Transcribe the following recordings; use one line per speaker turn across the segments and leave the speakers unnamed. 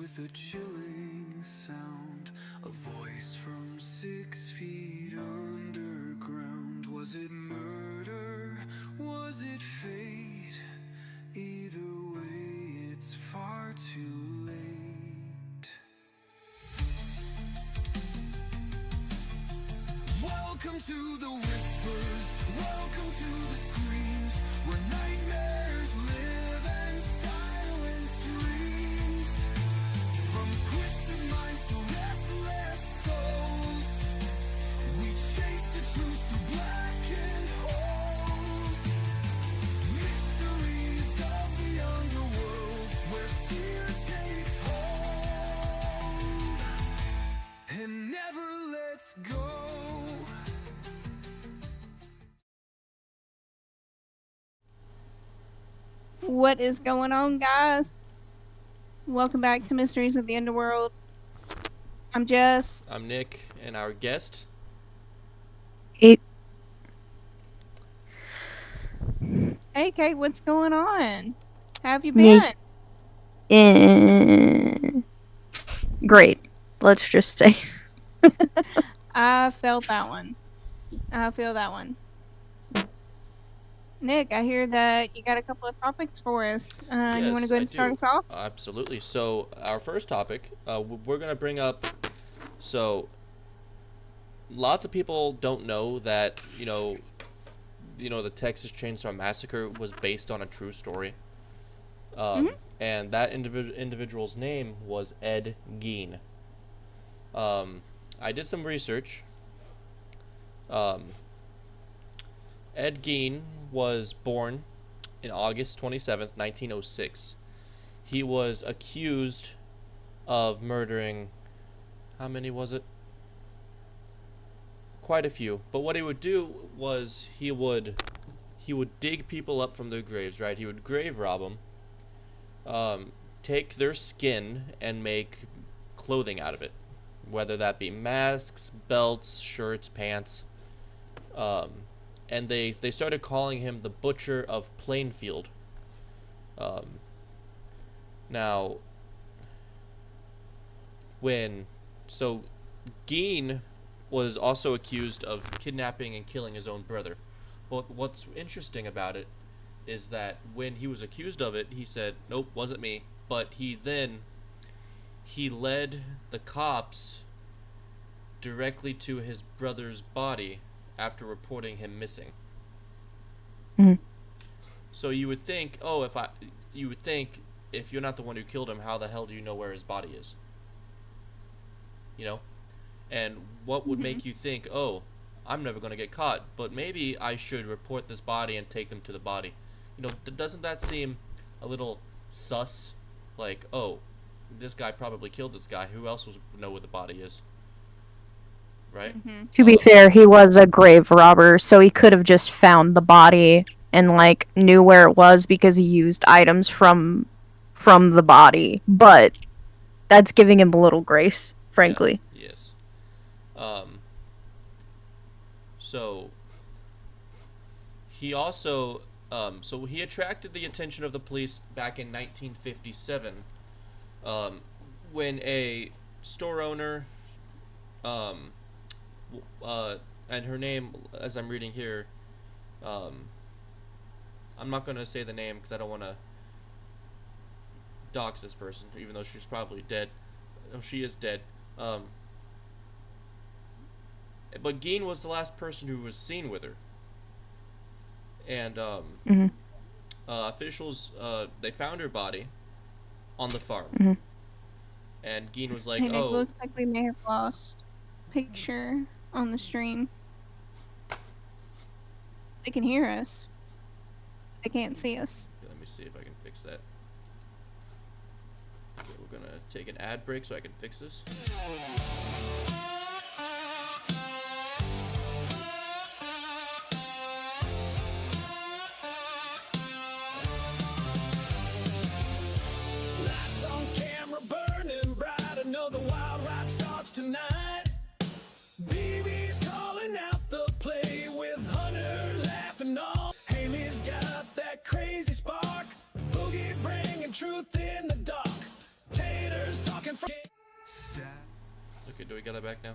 with a chilling sound, a voice from 6 feet underground. Was it murder? Was it fate? Either way, it's far too late. Welcome to the whispers, welcome to the screams, where nightmares live and silence dreams. From twisted minds to restless souls, we chase the truth through blackened holes. Mysteries of the underworld, where fear takes hold and never lets go.
What is going on, guys? Welcome back to Mysteries of the Underworld. I'm Jess.
I'm Nick, and our guest.
Hey, Kate, what's going on? How have you been?
Great. Let's just say.
I felt that one. I feel that one. Nick, I hear that you got a couple of topics for us.
Yes,
you want to go ahead
I
and start
do.
us off?
Absolutely. So, our first topic, we're going to bring up. So, lots of people don't know that the Texas Chainsaw Massacre was based on a true story. And that individual's name was Ed Gein. I did some research. Ed Gein was born in August 27th, 1906. He was accused of murdering, how many was it? Quite a few. But what he would do was he would dig people up from their graves, right? He would grave rob them, take their skin and make clothing out of it, whether that be masks, belts, shirts, pants. And they started calling him the Butcher of Plainfield. Now, Gein was also accused of kidnapping and killing his own brother. But what's interesting about it is that when he was accused of it, he said, "Nope, wasn't me." But he led the cops directly to his brother's body after reporting him missing. So you would think, if you're not the one who killed him, how the hell do you know where his body is? And what would make you think, oh, I'm never going to get caught, but maybe I should report this body and take them to the body? Doesn't that seem a little sus? Like, oh, this guy probably killed this guy. Who else would know where the body is? Right?
To be fair, he was a grave robber, so he could have just found the body and knew where it was because he used items from the body. But that's giving him a little grace, frankly.
Yeah, yes. So he also he attracted the attention of the police back in 1957, when a store owner, and her name, as I'm reading here, I'm not going to say the name because I don't want to dox this person, even though she's probably dead. No, she is dead. But Gein was the last person who was seen with her. And officials, they found her body on the farm. And Gein was like,
It looks like we may have lost picture on the stream. They can hear us. They can't see us.
Okay, let me see if I can fix that. Okay, we're gonna take an ad break so I can fix this.
Lights on camera burning bright, another wild ride starts tonight. BB's calling out the play with Hunter laughing all. Amy's got that crazy spark, Boogie bringing truth in the dark. Taters talking
Okay, do we get it back now?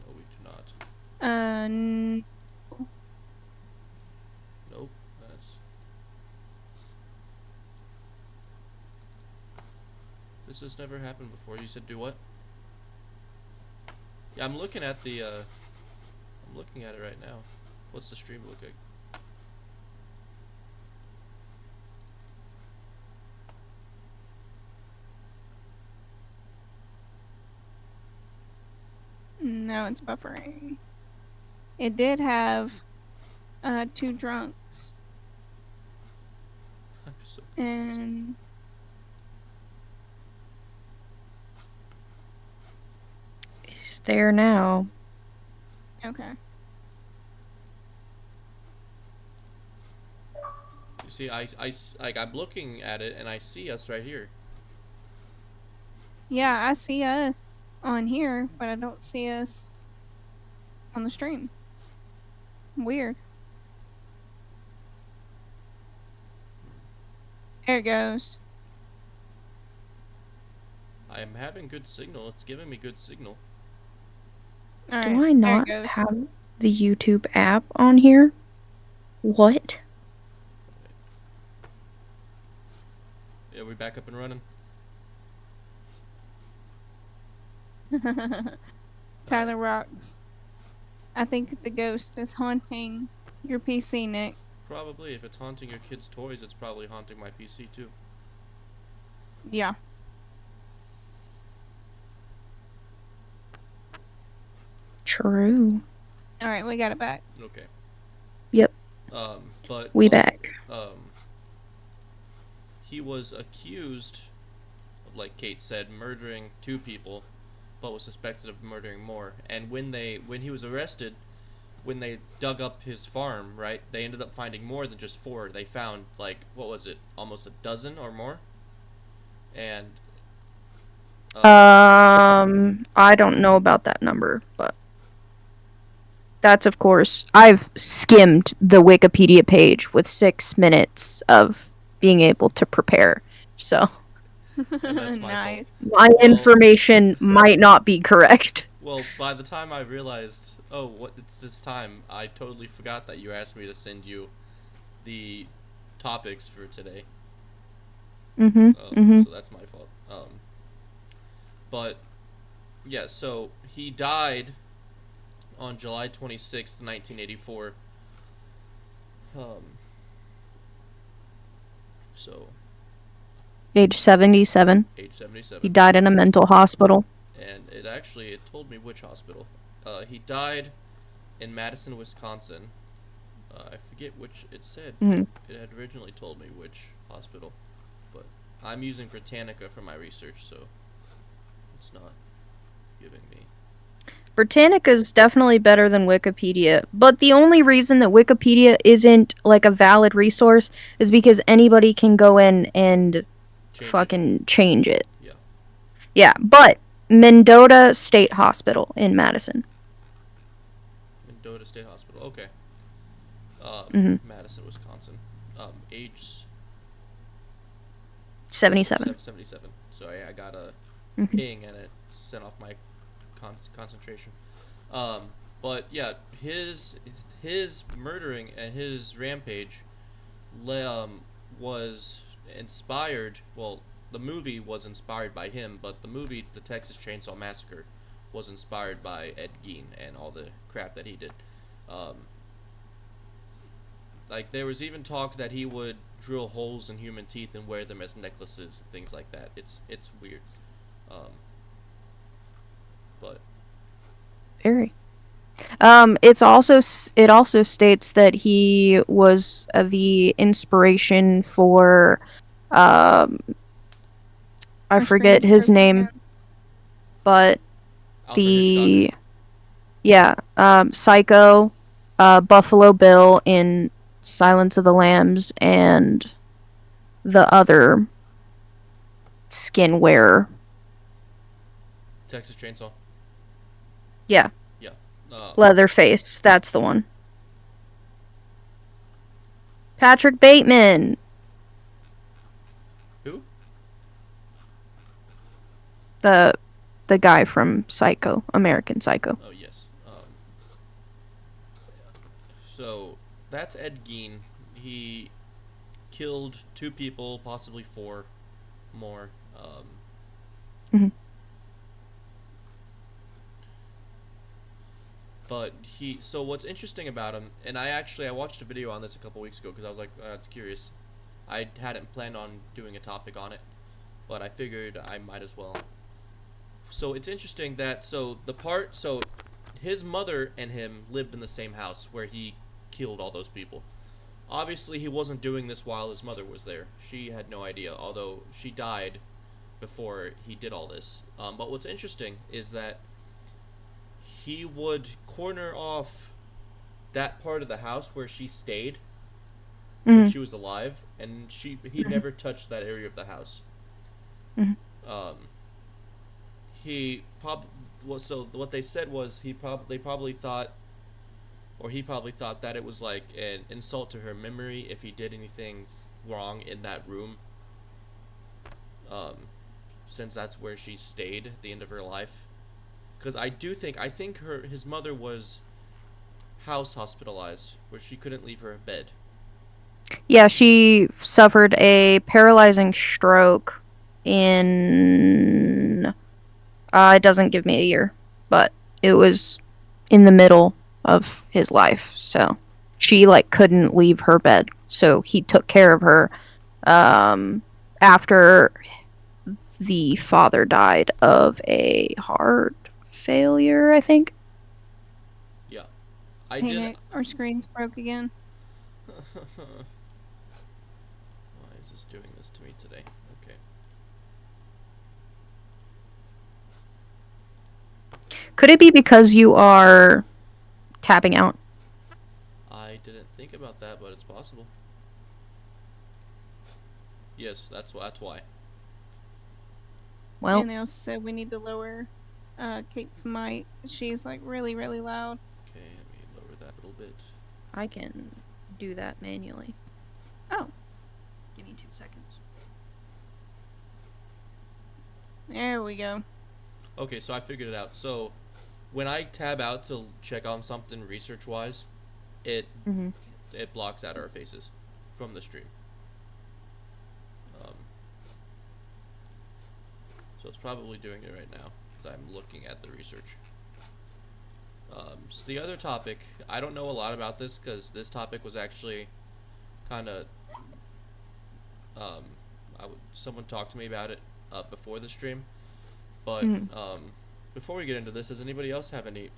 No, we do not. Nope. That's. This has never happened before. You said do what? Yeah, I'm looking at the. I'm looking at it right now. What's the stream look like?
No, it's buffering. It did have 2 drunks.
I'm so confused.
And
It's there now.
okay.
You see, like I'm looking at it and I see us right here.
Yeah, I see us on here, but I don't see us on the stream. Weird. There it goes.
I am having good signal. It's giving me good signal.
All right,
Do I
there
not
it goes.
have the YouTube app on here? What?
Yeah, we back up and running.
Tyler rocks. I think the ghost is haunting your PC, Nick.
Probably, if it's haunting your kids' toys, it's probably haunting my PC too.
Yeah.
True.
All right, we got it back.
Okay.
Yep.
But
We
like,
back.
He was accused of, like Kate said, murdering 2 people, but was suspected of murdering more. And when he was arrested, when they dug up his farm, right, they ended up finding more than just 4. They found, like, what was it, almost a dozen or more? And
I don't know about that number, but that's, of course, I've skimmed the Wikipedia page with 6 minutes of being able to prepare. So
And that's my
nice.
fault.
my information might not be correct.
Well, by the time I realized, oh, it's this time, I totally forgot that you asked me to send you the topics for today. So that's my fault. But yeah, so he died on July 26th, 1984. So
Age 77.
age 77.
He died in a mental hospital.
And it told me which hospital. He died in Madison, Wisconsin. I forget which it said.
Mhm.
It had originally told me which hospital, but I'm using Britannica for my research, so it's not giving me.
Britannica is definitely better than Wikipedia, but the only reason that Wikipedia isn't like a valid resource is because anybody can go in and change it.
Yeah.
Yeah, but Mendota State Hospital in Madison.
Mendota State Hospital. Okay. Madison, Wisconsin. Age
77.
77. So I got a
Mhm.
ping and it sent off my concentration. But yeah, his murdering and his rampage was inspired. Well, the movie was inspired by him, but the movie, The Texas Chainsaw Massacre, was inspired by Ed Gein and all the crap that he did. Like, there was even talk that he would drill holes in human teeth and wear them as necklaces, things like that. It's weird. But
Very. It also states that he was the inspiration for I forget his name, but
Alfred Hitchcock.
Psycho, Buffalo Bill in Silence of the Lambs, and the other skin wearer.
Texas Chainsaw.
Yeah.
Yeah.
Leatherface, that's the one. Patrick Bateman.
Who?
The The guy from Psycho, American Psycho.
Oh yes. So that's Ed Gein. He killed 2 people, possibly 4 more.
Mhm.
But he. So what's interesting about him, and I watched a video on this a couple weeks ago because I was like, that's curious. I hadn't planned on doing a topic on it, but I figured I might as well. So it's interesting that his mother and him lived in the same house where he killed all those people. Obviously, he wasn't doing this while his mother was there. She had no idea, although she died before he did all this. But what's interesting is that he would corner off that part of the house where she stayed when
Mhm.
she was alive, and he
Mhm.
never touched that area of the house.
Mhm.
Um, he prob well, so what they said was they probably thought, or he probably thought that it was like an insult to her memory if he did anything wrong in that room, um, since that's where she stayed at the end of her life. Because I think his mother was house hospitalized, where she couldn't leave her bed.
Yeah, she suffered a paralyzing stroke in. It doesn't give me a year, but it was in the middle of his life. So she like couldn't leave her bed. So he took care of her after the father died of a heart failure, I think.
Yeah, I
Hey
did.
Nick, our screen's broke again.
Why is this doing this to me today? Okay.
Could it be because you are tapping out?
I didn't think about that, but it's possible. Yes, that's why.
Well,
And they also said we need to lower Kate's mic. She's like really, really loud.
Okay, let me lower that a little bit.
I can do that manually.
Oh,
Give me 2 seconds.
there we go.
Okay, so I figured it out. So when I tab out to check on something research wise, it
Mm-hmm.
it blocks out our faces from the stream. Um, so it's probably doing it right now because I'm looking at the research. So the other topic, I don't know a lot about this because this topic was actually kind of um, someone talked to me about it before the stream. But
Mm-hmm.
before we get into this, does anybody else have any?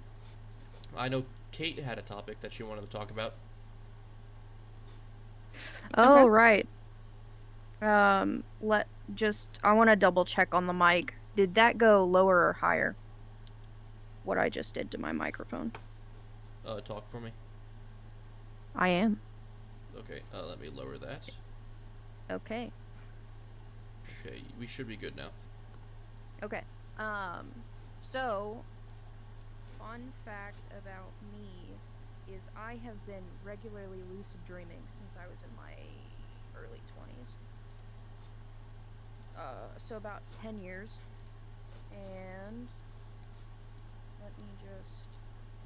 I know Kate had a topic that she wanted to talk about.
Oh,
Okay.
right. I want to double check on the mic. Did that go lower or higher? What I just did to my microphone.
Talk for me.
I am.
Okay, let me lower that.
Okay.
Okay, we should be good now.
Okay. So, fun fact about me is I have been regularly lucid dreaming since I was in my early 20s. So about 10 years. And let me just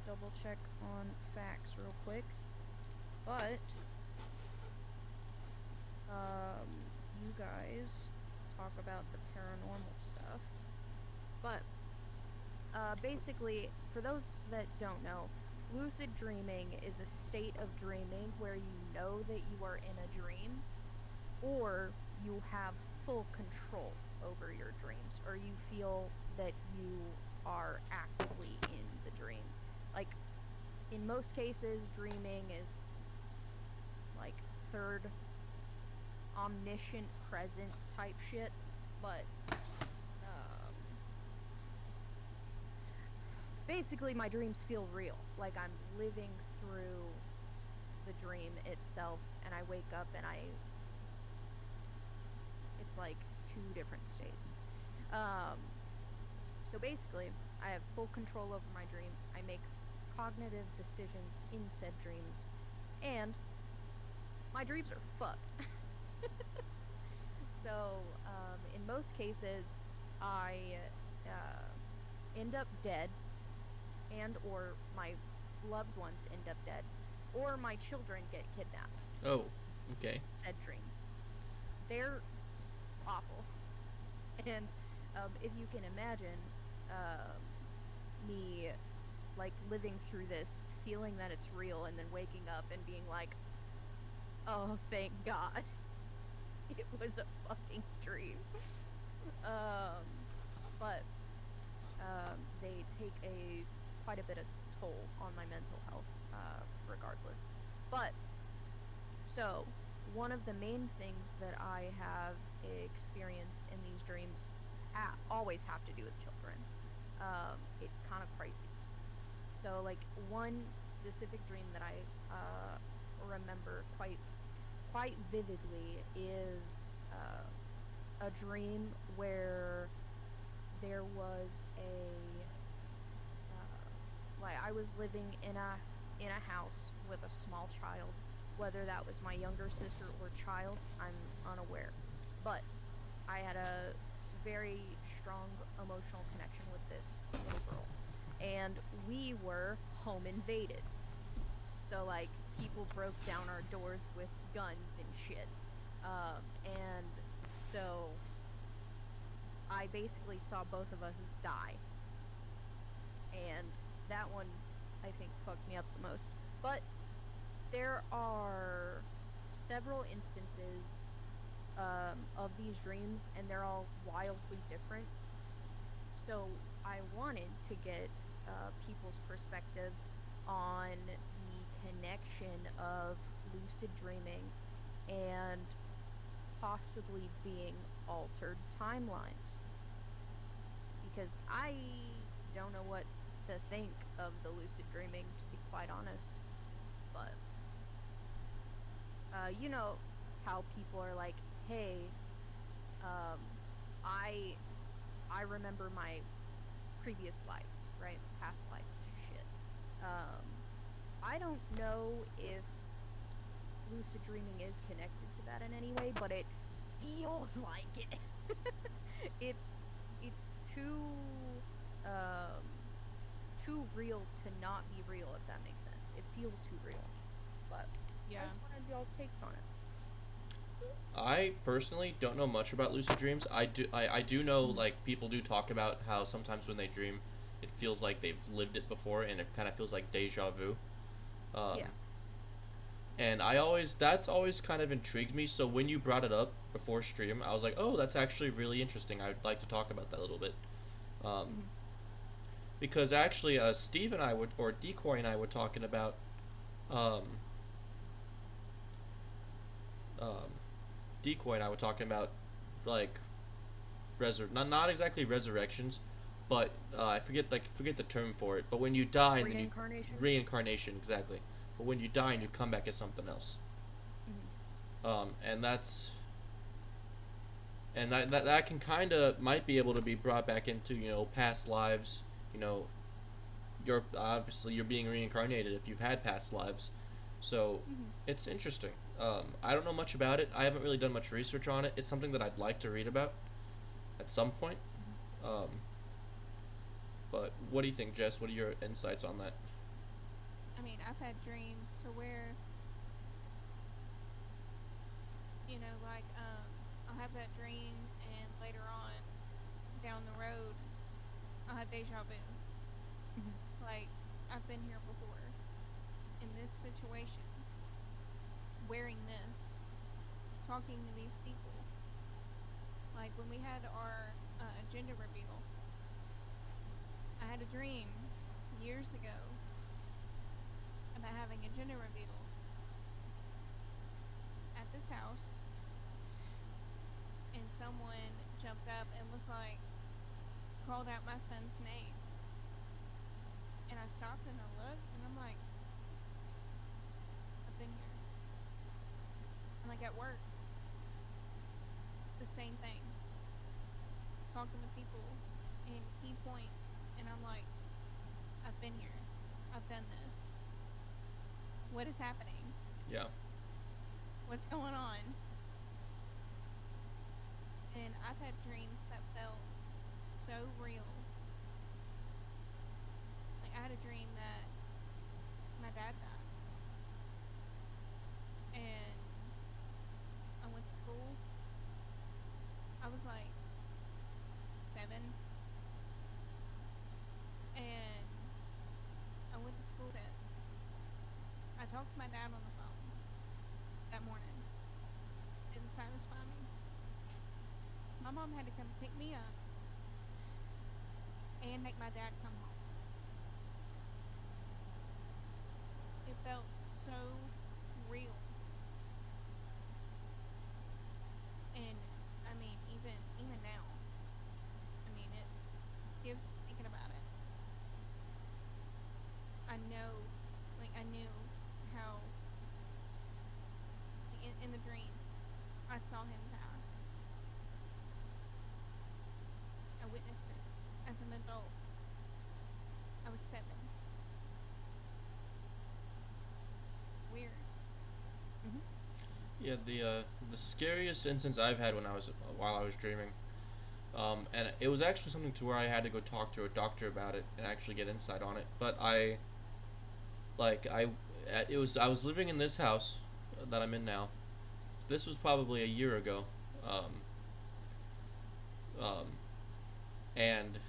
double check on facts real quick. But you guys talk about the paranormal stuff. But basically, for those that don't know, lucid dreaming is a state of dreaming where you know that you are in a dream, or you have full control over your dreams, or you feel that you are actively in the dream. Like, in most cases, dreaming is like third omniscient presence type shit, but basically my dreams feel real, like I'm living through the dream itself, and I wake up and it's like 2 different states. So basically I have full control over my dreams. I make cognitive decisions in said dreams, and my dreams are fucked. So in most cases I end up dead, and or my loved ones end up dead, or my children get kidnapped.
Oh, okay.
Said dreams. They're awful. And if you can imagine me like living through this, feeling that it's real, and then waking up and being like, oh, thank God. It was a fucking dream. But they take quite a bit of toll on my mental health, regardless. But so one of the main things that I have experienced in these dreams always have to do with children. It's kind of crazy. So like one specific dream that I remember quite vividly is a dream where there was like I was living in a house with a small child. Whether that was my younger sister or child, I'm unaware. But I had a very strong emotional connection with this little girl, and we were home invaded. So like people broke down our doors with guns and shit, and so I basically saw both of us die, and that one I think fucked me up the most. But there are several instances of these dreams, and they're all wildly different. So I wanted to get people's perspective on the connection of lucid dreaming and possibly being altered timelines. Because I don't know what to think of the lucid dreaming, to be quite honest. But you know how people are like, hey, I remember my previous lives, right? Past lives, shit. I don't know if lucid dreaming is connected to that in any way, but it feels like it. it's too real to not be real, if that makes sense. It feels too real. But
Yeah.
I just wanted y'all's takes on it.
I personally don't know much about lucid dreams. I do know, like, people do talk about how sometimes when they dream, it feels like they've lived it before, and it kind of feels like deja vu.
Yeah.
And that's always kind of intrigued me. So when you brought it up before stream, I was like, oh, that's actually really interesting. I'd like to talk about that a little bit. Because actually, Steve and I or Decoy and I were talking about, Decoy and I were talking about, like, not exactly resurrections, but I forget the term for it. But when you die and then you reincarnation, exactly. But when you die and you come back as something else, and that can kind of might be able to be brought back into past lives. You're being reincarnated if you've had past lives, so it's interesting. I don't know much about it. I haven't really done much research on it. It's something that I'd like to read about at some point. But what do you think, Jess? What are your insights on that?
I mean, I've had dreams to where, like, I'll have that dream, and later on, down the road, I'll have deja vu. Like, I've been here before, in this situation, wearing this, talking to these people. Like, when we had our gender reveal, I had a dream years ago about having a gender reveal at this house, and someone jumped up and was like, called out my son's name, and I stopped and I looked, and I'm like, I've been here. I'm like, at work, the same thing, talking to people in key points, and I'm like, I've been here, I've done this, what is happening?
Yeah.
What's going on? And I've had dreams that felt so real I had a dream that my dad died, and I went to school. I was like 7, and I went to school. I talked to my dad on the phone that morning. Didn't satisfy me. My mom had to come pick me up and make my dad come home. It felt so real. And I mean, even now, I mean, it gives thinking about it. I know, like I knew how in the dream I saw him die. I witnessed it as an adult. I was 7. Weird.
Yeah, the scariest instance I've had while I was dreaming, and it was actually something to where I had to go talk to a doctor about it and actually get insight on it. But like I, I was living in this house that I'm in now. This was probably a year ago, um, um, and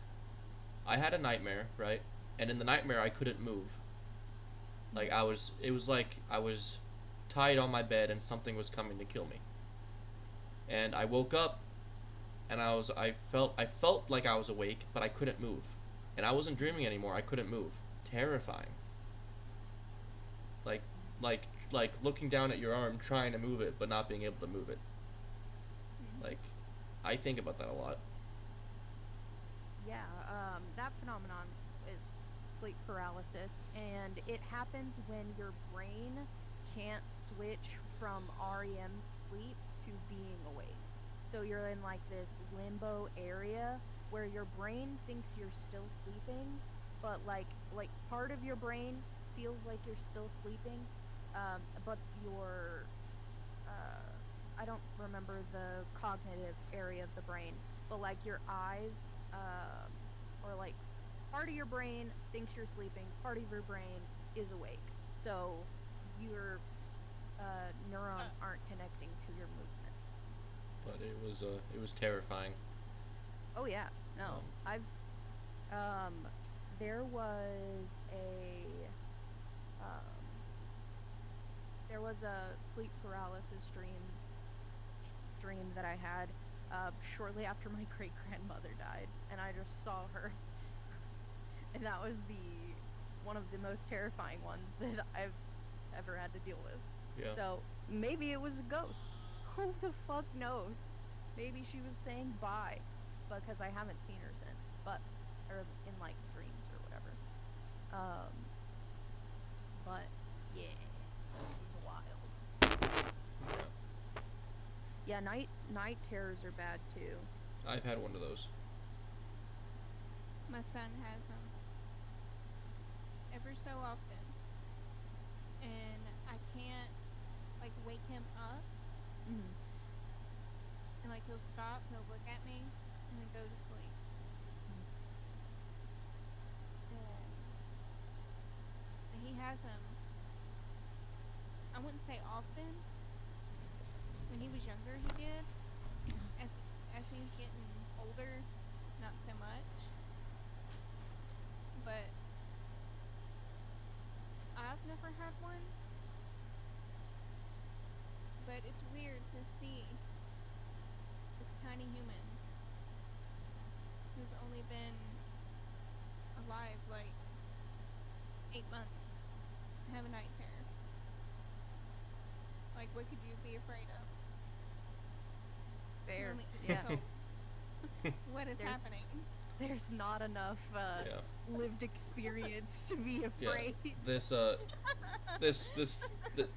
I had a nightmare, right? And in the nightmare, I couldn't move. It was like I was tied on my bed and something was coming to kill me. And I woke up and I felt like I was awake, but I couldn't move. And I wasn't dreaming anymore. I couldn't move. Terrifying. Like like looking down at your arm trying to move it but not being able to move it. Like I think about that a lot.
Yeah, that phenomenon is sleep paralysis, and it happens when your brain can't switch from REM sleep to being awake. So you're in like this limbo area where your brain thinks you're still sleeping, but like part of your brain feels like you're still sleeping, but your I don't remember the cognitive area of the brain, but like your eyes, or like part of your brain thinks you're sleeping, part of your brain is awake. So your neurons aren't connecting to your movement.
But it was terrifying.
Oh yeah, no,
Um,
I've there was a um, there was a sleep paralysis dream that I had shortly after my great grandmother died, and I just saw her, and that was the one of the most terrifying ones that I've ever had to deal with.
yeah.
So maybe it was a ghost. Who the fuck knows? Maybe she was saying bye, because I haven't seen her since, but or in like dreams or whatever. Um, but yeah, it was wild.
Yeah.
Yeah, night terrors are bad too.
I've had one of those.
My son has them every so often, and I can't like wake him up,
Mm-hmm.
and like he'll stop, he'll look at me, and then go to sleep. And he has them. I wouldn't say often. When he was younger, he did. As he's getting older, not so much. But I've never had one. But it's weird to see this tiny human who's only been alive like 8 months have a night terror. Like, what could you be afraid of? You're
Fair.
only 8
Yeah.
years old. What is
There's-
happening?
There's not enough
Yeah.
lived experience to be
Yeah.
afraid.
This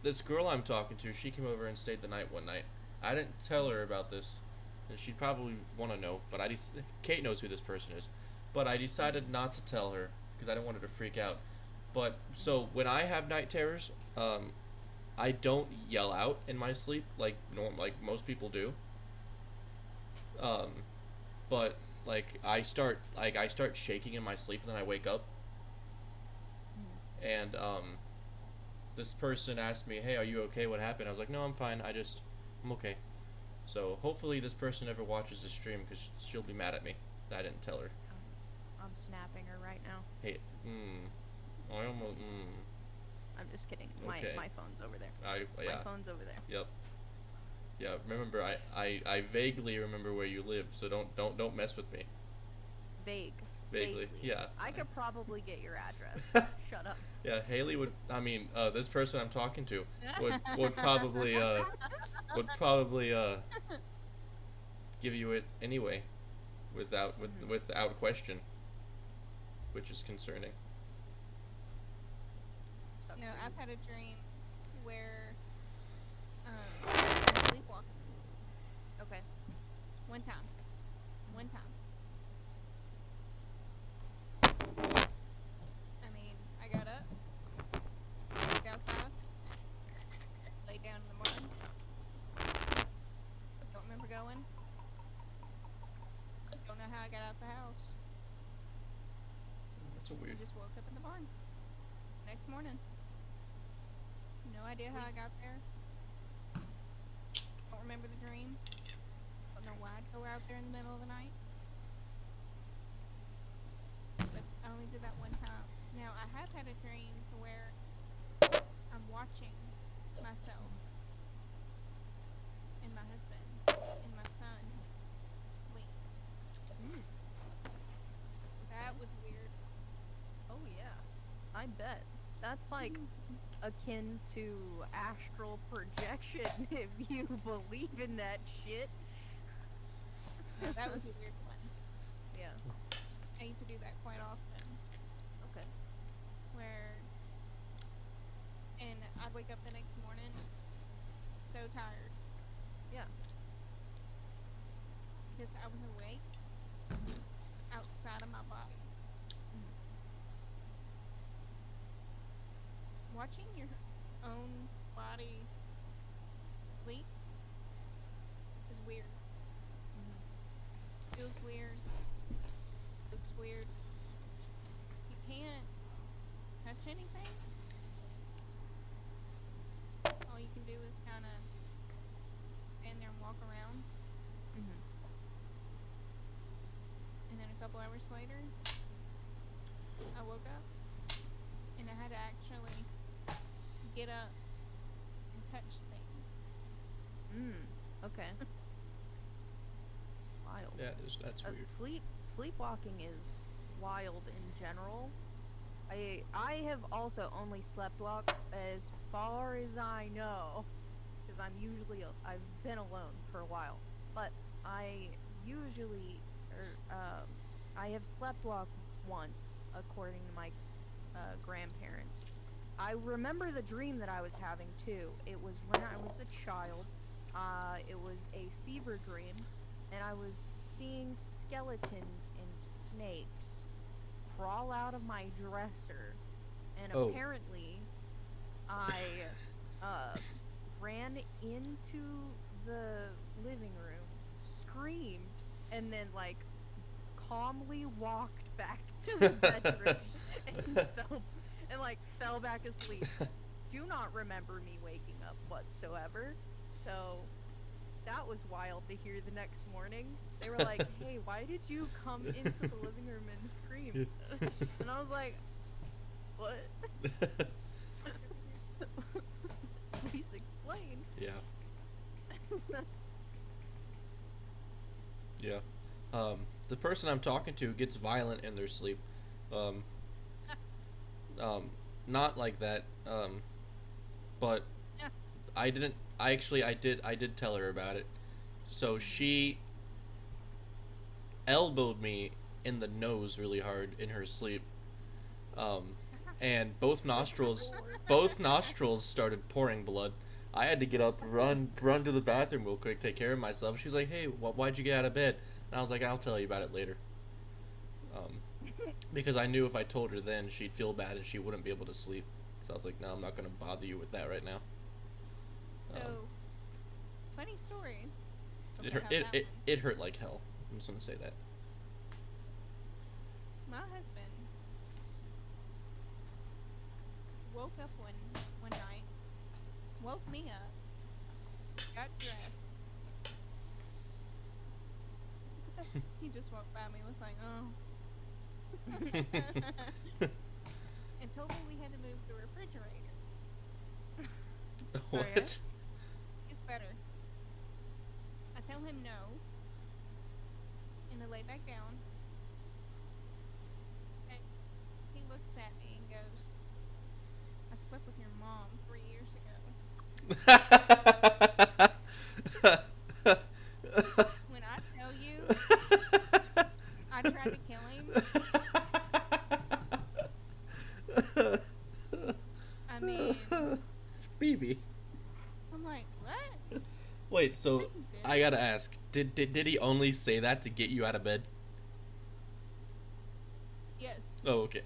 this girl I'm talking to, she came over and stayed the night one night. I didn't tell her about this, and she'd probably want to know, but Kate knows who this person is. But I decided not to tell her because I didn't want her to freak out. But so when I have night terrors, I don't yell out in my sleep like most people do. Um, but I start shaking in my sleep and then I wake up. and this person asked me, "Hey, are you okay? What happened?" I was like, "No, I'm fine. I'm okay." So hopefully this person never watches the stream because she'll be mad at me that I didn't tell her.
I'm snapping her right now.
Hey, I almost,
I'm just kidding.
Okay.
My phone's over there.
yeah,
My phone's over there.
yep, yeah. Remember, I vaguely remember where you live, so don't mess with me.
Vaguely.
Yeah.
I could probably get your address. Shut up.
Yeah, Haley would. I mean, this person I'm talking to would probably give you it anyway, without question, which is concerning.
Sucks
No,
for
I've
you.
had a dream where I'm sleepwalking.
Okay.
One time. I mean, I got up, walked outside, laid down in the morning. Don't remember going. Don't know how I got out the house.
That's a
I
weird.
just woke up in the barn. Next morning. No idea how I got there. Don't remember the dream. Don't know why I'd go out there in the middle of the night. But I only did that one time. Now, I have had a dream to where I'm watching myself and my husband and my son sleep.
Mm.
That was weird.
Oh yeah. I bet. That's like akin to astral projection if you believe in that shit.
No, that was a weird one.
Yeah.
I used to do that quite often.
Okay.
And I'd wake up the next morning so tired
Yeah.
because I was awake outside of my body. Watching your own body sleep is weird. Feels weird. Looks weird. You can't touch anything. All you can do is kind of stand there and walk around.
Mm-hmm.
And then a couple hours later, I woke up and I had to actually get up and touch things.
Okay. Wild.
Yeah, that's weird.
Sleepwalking is wild in general. I have also only sleptwalked as far as I know, because I've been alone for a while, but I usually I have sleptwalked once according to my grandparents. I remember the dream that I was having too. It was when I was a child. It was a fever dream, and I was seeing skeletons and snakes crawl out of my dresser, and
Oh.
apparently I ran into the living room, screamed, and then like calmly walked back to the bedroom and fell back asleep. Do not remember me waking up whatsoever. So that was wild to hear the next morning. They were like, "Hey, why did you come into the living room and scream?" And I was like, "What? Please explain."
Yeah. Yeah. The person I'm talking to gets violent in their sleep. Um, Not like that. But I didn't. I did tell her about it. So she elbowed me in the nose really hard in her sleep. And both nostrils started pouring blood. I had to get up, run to the bathroom real quick, take care of myself. She's like, "Hey, why'd you get out of bed?" And I was like, "I'll tell you about it later." Because I knew if I told her then, she'd feel bad and she wouldn't be able to sleep. So I was like, "No, I'm not gonna bother you with that right now."
So, funny story.
It
about
hurt.
that one.
It hurt like hell. I'm just gonna say that.
My husband woke up one night, woke me up, got dressed. He just walked by me, was like, oh, and told me we had to move the refrigerator.
What?
Okay.
It's better. I tell him no, and to lay back down. And he looks at me and goes, I slept with your mom 3 years ago. When I tell you I tried to kill him, I mean,
BB.
I'm like, what?
Wait, so
Think he did.
I gotta ask, did he only say that to get you out of bed?
Yes.
Oh, okay.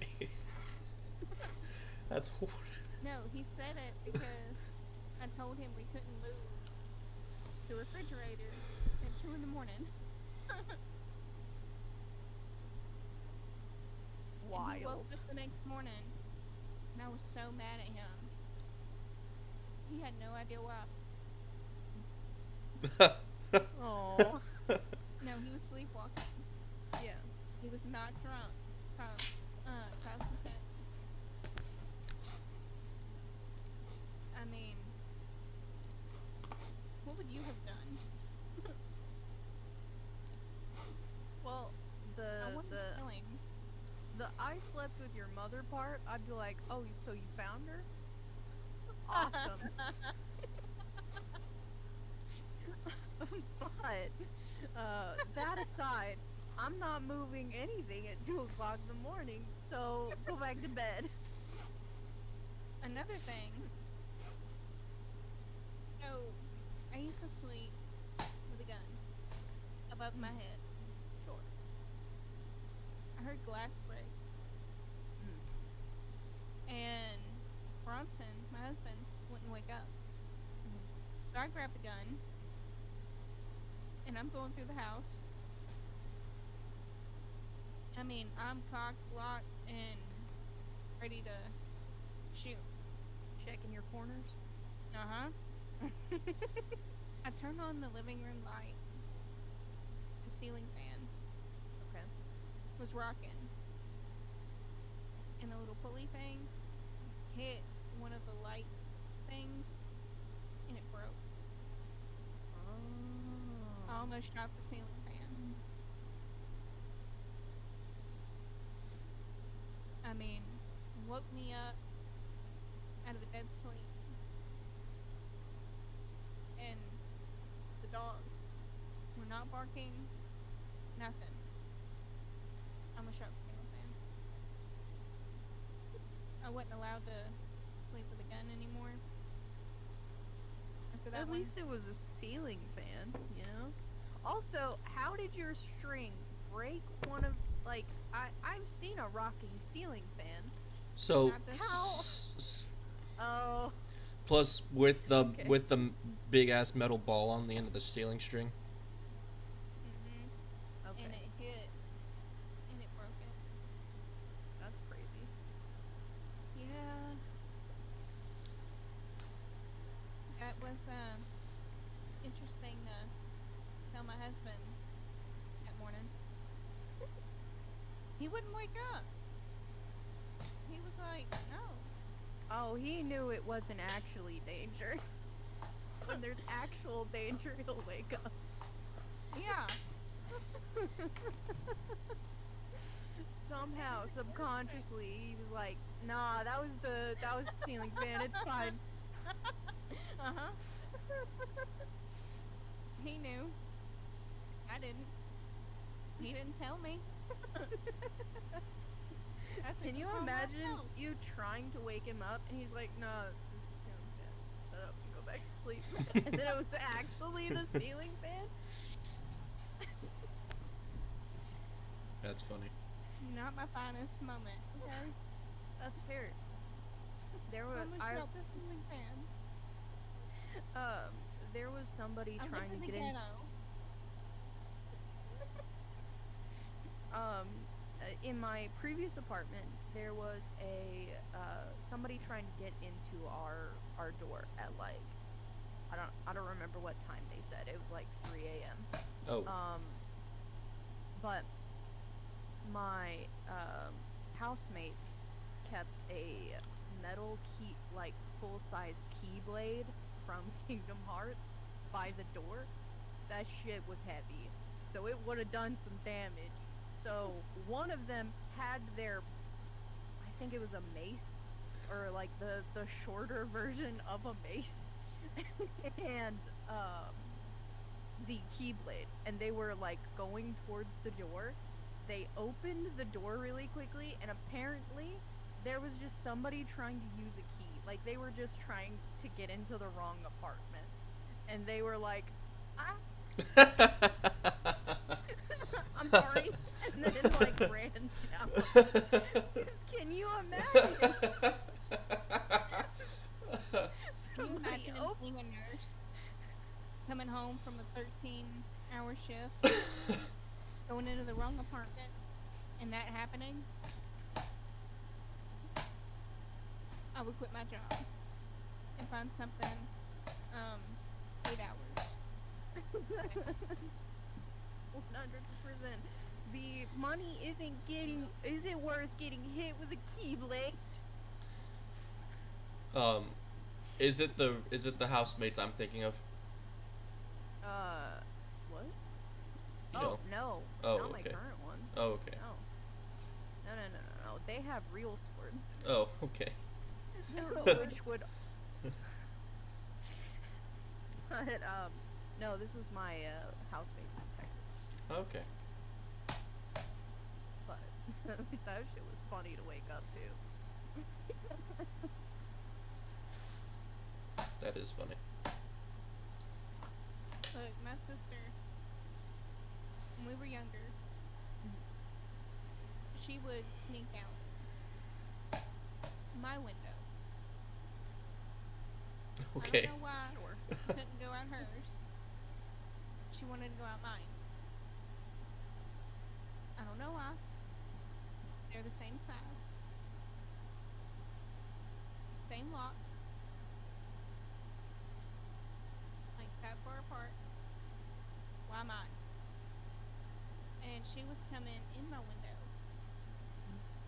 That's horrible.
No, he said it because I told him we couldn't move the refrigerator at 2 in the morning. And he
Wild.
woke up the next morning, and I was so mad at him. He had no idea why.
Oh.
No, he was sleepwalking.
Yeah.
He was not drunk. Cosmopolitan. I mean, what would you have done?
Well,
I wouldn't kill him.
the I slept with your mother part, I'd be like, oh, so you found her? Awesome. But that aside, I'm not moving anything at 2 o'clock in the morning, so go back to bed.
Another thing. So, I used to sleep with a gun above my head.
Sure.
I heard glass break. And Bronson, my husband, wouldn't wake up. So I grabbed the gun. And I'm going through the house. I mean, I'm cocked, locked, and ready to shoot.
Checking your corners.
Uh-huh. I turned on the living room light. The ceiling fan
Okay.
was rocking. And the little pulley thing hit one of the light things, and it broke. I
Oh.
almost dropped the ceiling fan. I mean, woke me up out of a dead sleep. And the dogs were not barking, nothing. I almost dropped the ceiling fan. I wasn't allowed to sleep with a gun anymore. After that
At
one.
least it was a ceiling fan, you know? Also, how did your string break one of, like, I've seen a rocking ceiling fan.
So,
Not this
How? Oh.
plus with the
Okay.
big ass metal ball on the end of the ceiling string.
Okay.
And it hit, and it broke it.
That's crazy.
Yeah. That was interesting to tell my husband that morning. He wouldn't wake up. He was like, no.
Oh, he knew it wasn't actually danger. When there's actual danger, he'll wake up.
Yeah.
Somehow, subconsciously, he was like, "Nah, that was the ceiling fan. It's fine."
Uh-huh. He knew. I didn't. He didn't tell me. I took
Can
it
you
upon
imagine
myself.
you trying to wake him up and he's like, "Nah, this is ceiling fan. Shut up and go back to sleep." And then it was actually the ceiling fan.
That's funny.
Not my finest moment. Okay.
That's fair. There was
Almost dropped this ceiling fan.
there was somebody
I
trying
lived
to
in the
get in.
ghetto.
in my previous apartment, there was a somebody trying to get into our door at like I don't remember what time they said. It was like 3 a.m.
Oh.
But my housemates kept a metal key, like full-size keyblade from Kingdom Hearts by the door. That shit was heavy, so it would have done some damage. So one of them had their, I think it was a mace, or like the shorter version of a mace, and the keyblade, and they were like going towards the door. They opened the door really quickly, and apparently there was just somebody trying to use a key. Like they were just trying to get into the wrong apartment, and they were like, "Ah, I'm sorry," and then like ran down. 'Cause can you imagine?
Can you
Somebody
imagine
opened.
being a nurse, coming home from a 13-hour shift, going into the wrong apartment, and that happening? I would quit my job and find something, 8 hours.
100%. The money isn't worth getting hit with a keyblade.
Is it the housemates I'm thinking of?
What?
You
Oh
know.
no,
Oh,
not my
okay.
current ones.
Oh, okay.
No. No. They have real swords,
Oh, okay.
which would. But no, this was my housemates in Texas.
Okay.
But that shit was funny to wake up to.
That is funny.
Look, my sister, when we were younger, she would sneak out my window. I
Okay.
don't know why
Sure.
she couldn't go out hers. She wanted to go out mine. I don't know why. They're the same size, same lock, like that far apart. Why mine? And she was coming in my window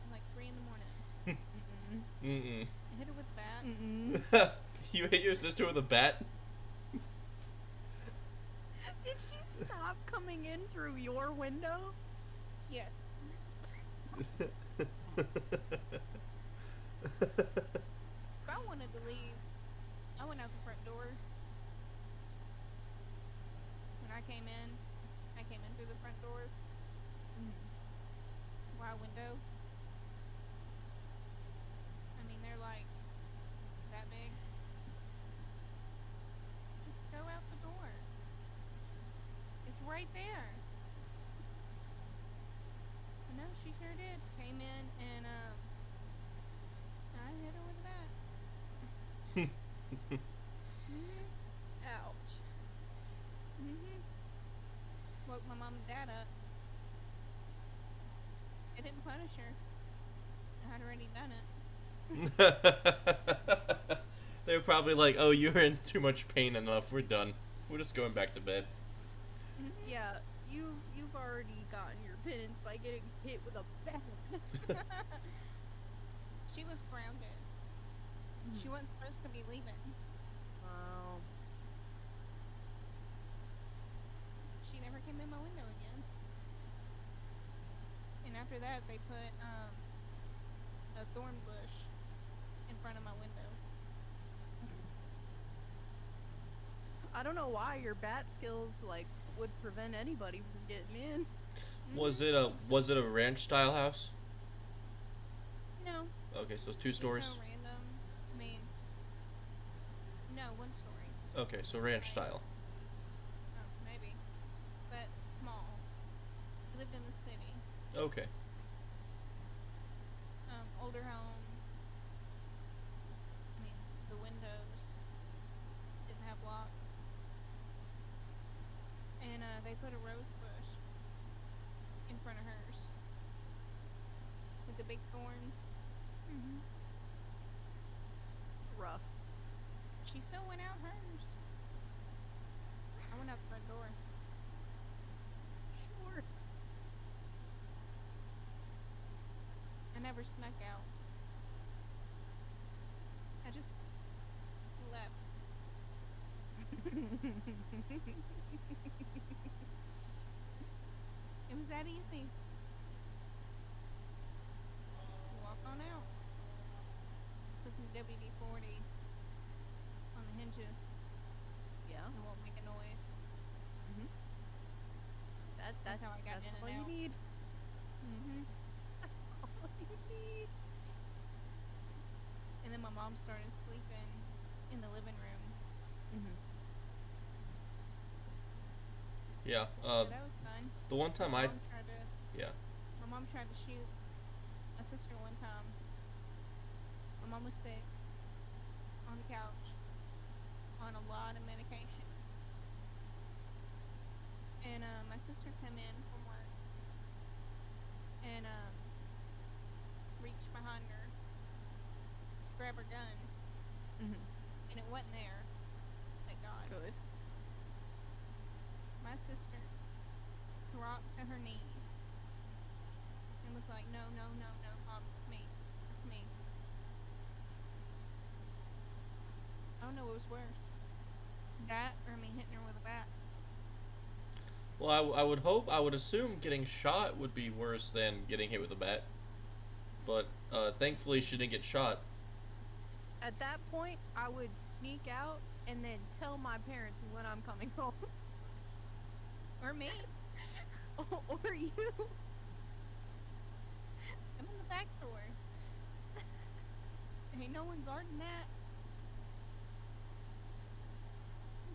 at like 3 in the morning.
Mm-mm.
I hit her with a bat.
You hit your sister with a bat?
Did she stop coming in through your window?
Yes. If I wanted to leave, I went out the front door. When I came in through the front door. Wide window. I mean, they're like that big. Just go out the door. It's right there. No, she sure did. Came in and I hit her with a bat.
Ouch.
Woke my mom and dad up. I didn't punish her. I had already done it.
They were probably like, "Oh, you're in too much pain enough. We're done. We're just going back to bed."
Yeah, you've already gotten your penance by getting hit with a bat.
She was grounded. She wasn't supposed to be leaving.
Wow.
She never came in my window again. And after that, they put a thorn bush in front of my window.
I don't know why your bat skills like would prevent anybody from getting in.
Was it a ranch style house?
No.
Okay, so two
Just
stories.
so random. I mean, no, one story.
Okay, so ranch style.
Oh, maybe. But small. We lived in the city.
Okay.
Older home. I mean, the windows didn't have lock. And they put a rose bush in front of hers. with the big thorns.
Mm-hmm. Rough.
She still went out hers. I went out the front door.
Sure.
I never snuck out. I just left. It was that easy. Walk on out. Put some WD-40 on the hinges.
Yeah.
It won't make a noise.
Mm-hmm. That's
how I got in
all
and
you
out.
need.
Mm-hmm.
That's all you need.
And then my mom started sleeping in the living room.
Mm-hmm.
Yeah.
So that was fun.
The one time
my
I
mom tried to
yeah.
my mom tried to shoot my sister one time. My mom was sick on the couch on a lot of medication. And my sister come in from work and reached behind her, grab her gun,
Mm-hmm.
and it wasn't there. Thank God.
Good.
My sister dropped to her knees and was like, "No, no, no, no, Mom, it's me. It's me." I don't know what was worse, that or me hitting her with a bat.
Well, I would assume getting shot would be worse than getting hit with a bat. But thankfully she didn't get shot.
At that point, I would sneak out and then tell my parents when I'm coming home.
Or me.
Or you.
I'm in the back door. Ain't no one guarding that.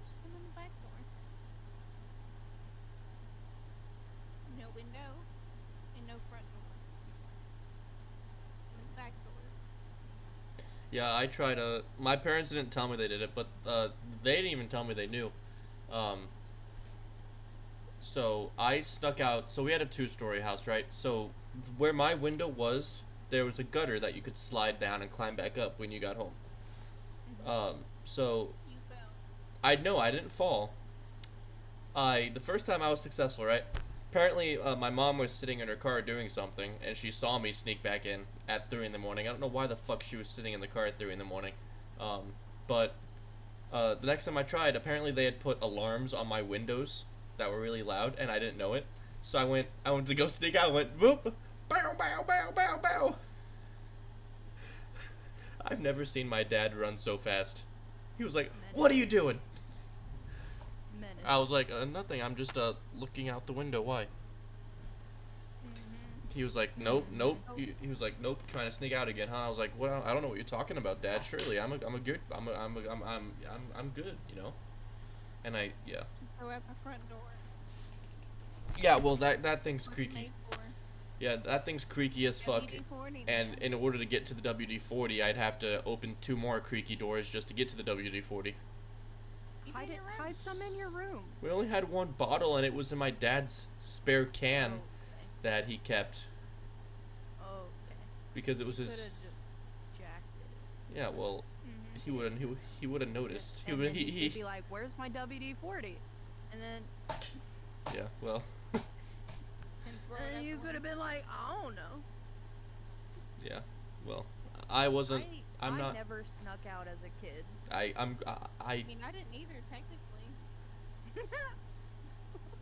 Just come in the back door. No window and no front door. I'm in the back door.
Yeah, I tried to. My parents didn't tell me they did it, but they didn't even tell me they knew. Um, so I snuck out. So we had a two-story house, right? So where my window was, there was a gutter that you could slide down and climb back up when you got home. So
You fell.
I know I didn't fall. The first time I was successful, right? Apparently, my mom was sitting in her car doing something, and she saw me sneak back in at 3 in the morning. I don't know why the fuck she was sitting in the car at 3 in the morning. But the next time I tried, apparently they had put alarms on my windows that were really loud, and I didn't know it. So I went to go sneak out. Went boop, bow, bow, bow, bow, bow. I've never seen my dad run so fast. He was like, "What are you doing?"
Menace.
I was like, "Nothing. I'm just looking out the window. Why?"
Mm-hmm.
He was like, "Nope, nope." He was like, "Nope, trying to sneak out again, huh?" I was like, "Well, I don't know what you're talking about, Dad. Surely I'm good, you know." And yeah.
Just go out the front door.
Yeah, well, that thing's
What's it
creaky.
made for?
Yeah, that thing's creaky as fuck.
WD-40,
And
man.
in order to get to the WD-40, I'd have to open 2 more creaky doors just to get to the WD-40.
You
Hide
did
it.
right.
Hide some in your room.
We only had 1 bottle, and it was in my dad's spare can
Okay.
that he kept
Okay.
because it was
Could
his.
have just jacked it.
Yeah, well,
Mm-hmm.
he would have noticed.
And then he'd
He
be like, "Where's my WD-40?" And then
yeah, well,
And throw it out
you
the
could have
window.
been like, "I don't know."
yeah, well, I wasn't. I'm
I
not.
never snuck out as a kid.
I mean, I didn't either, technically.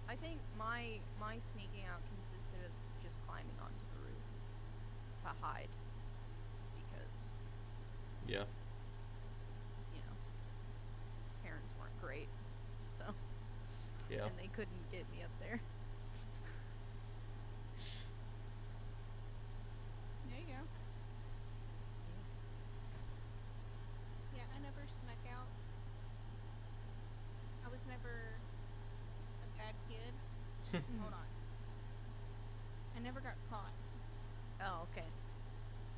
I think my sneaking out consisted of just climbing onto the roof to hide because
yeah.
you know parents weren't great, so
Yeah.
and they couldn't get me up there.
There you go. Yeah, I never snuck out. I was never a bad kid. Hold on. I never got caught.
Oh, okay.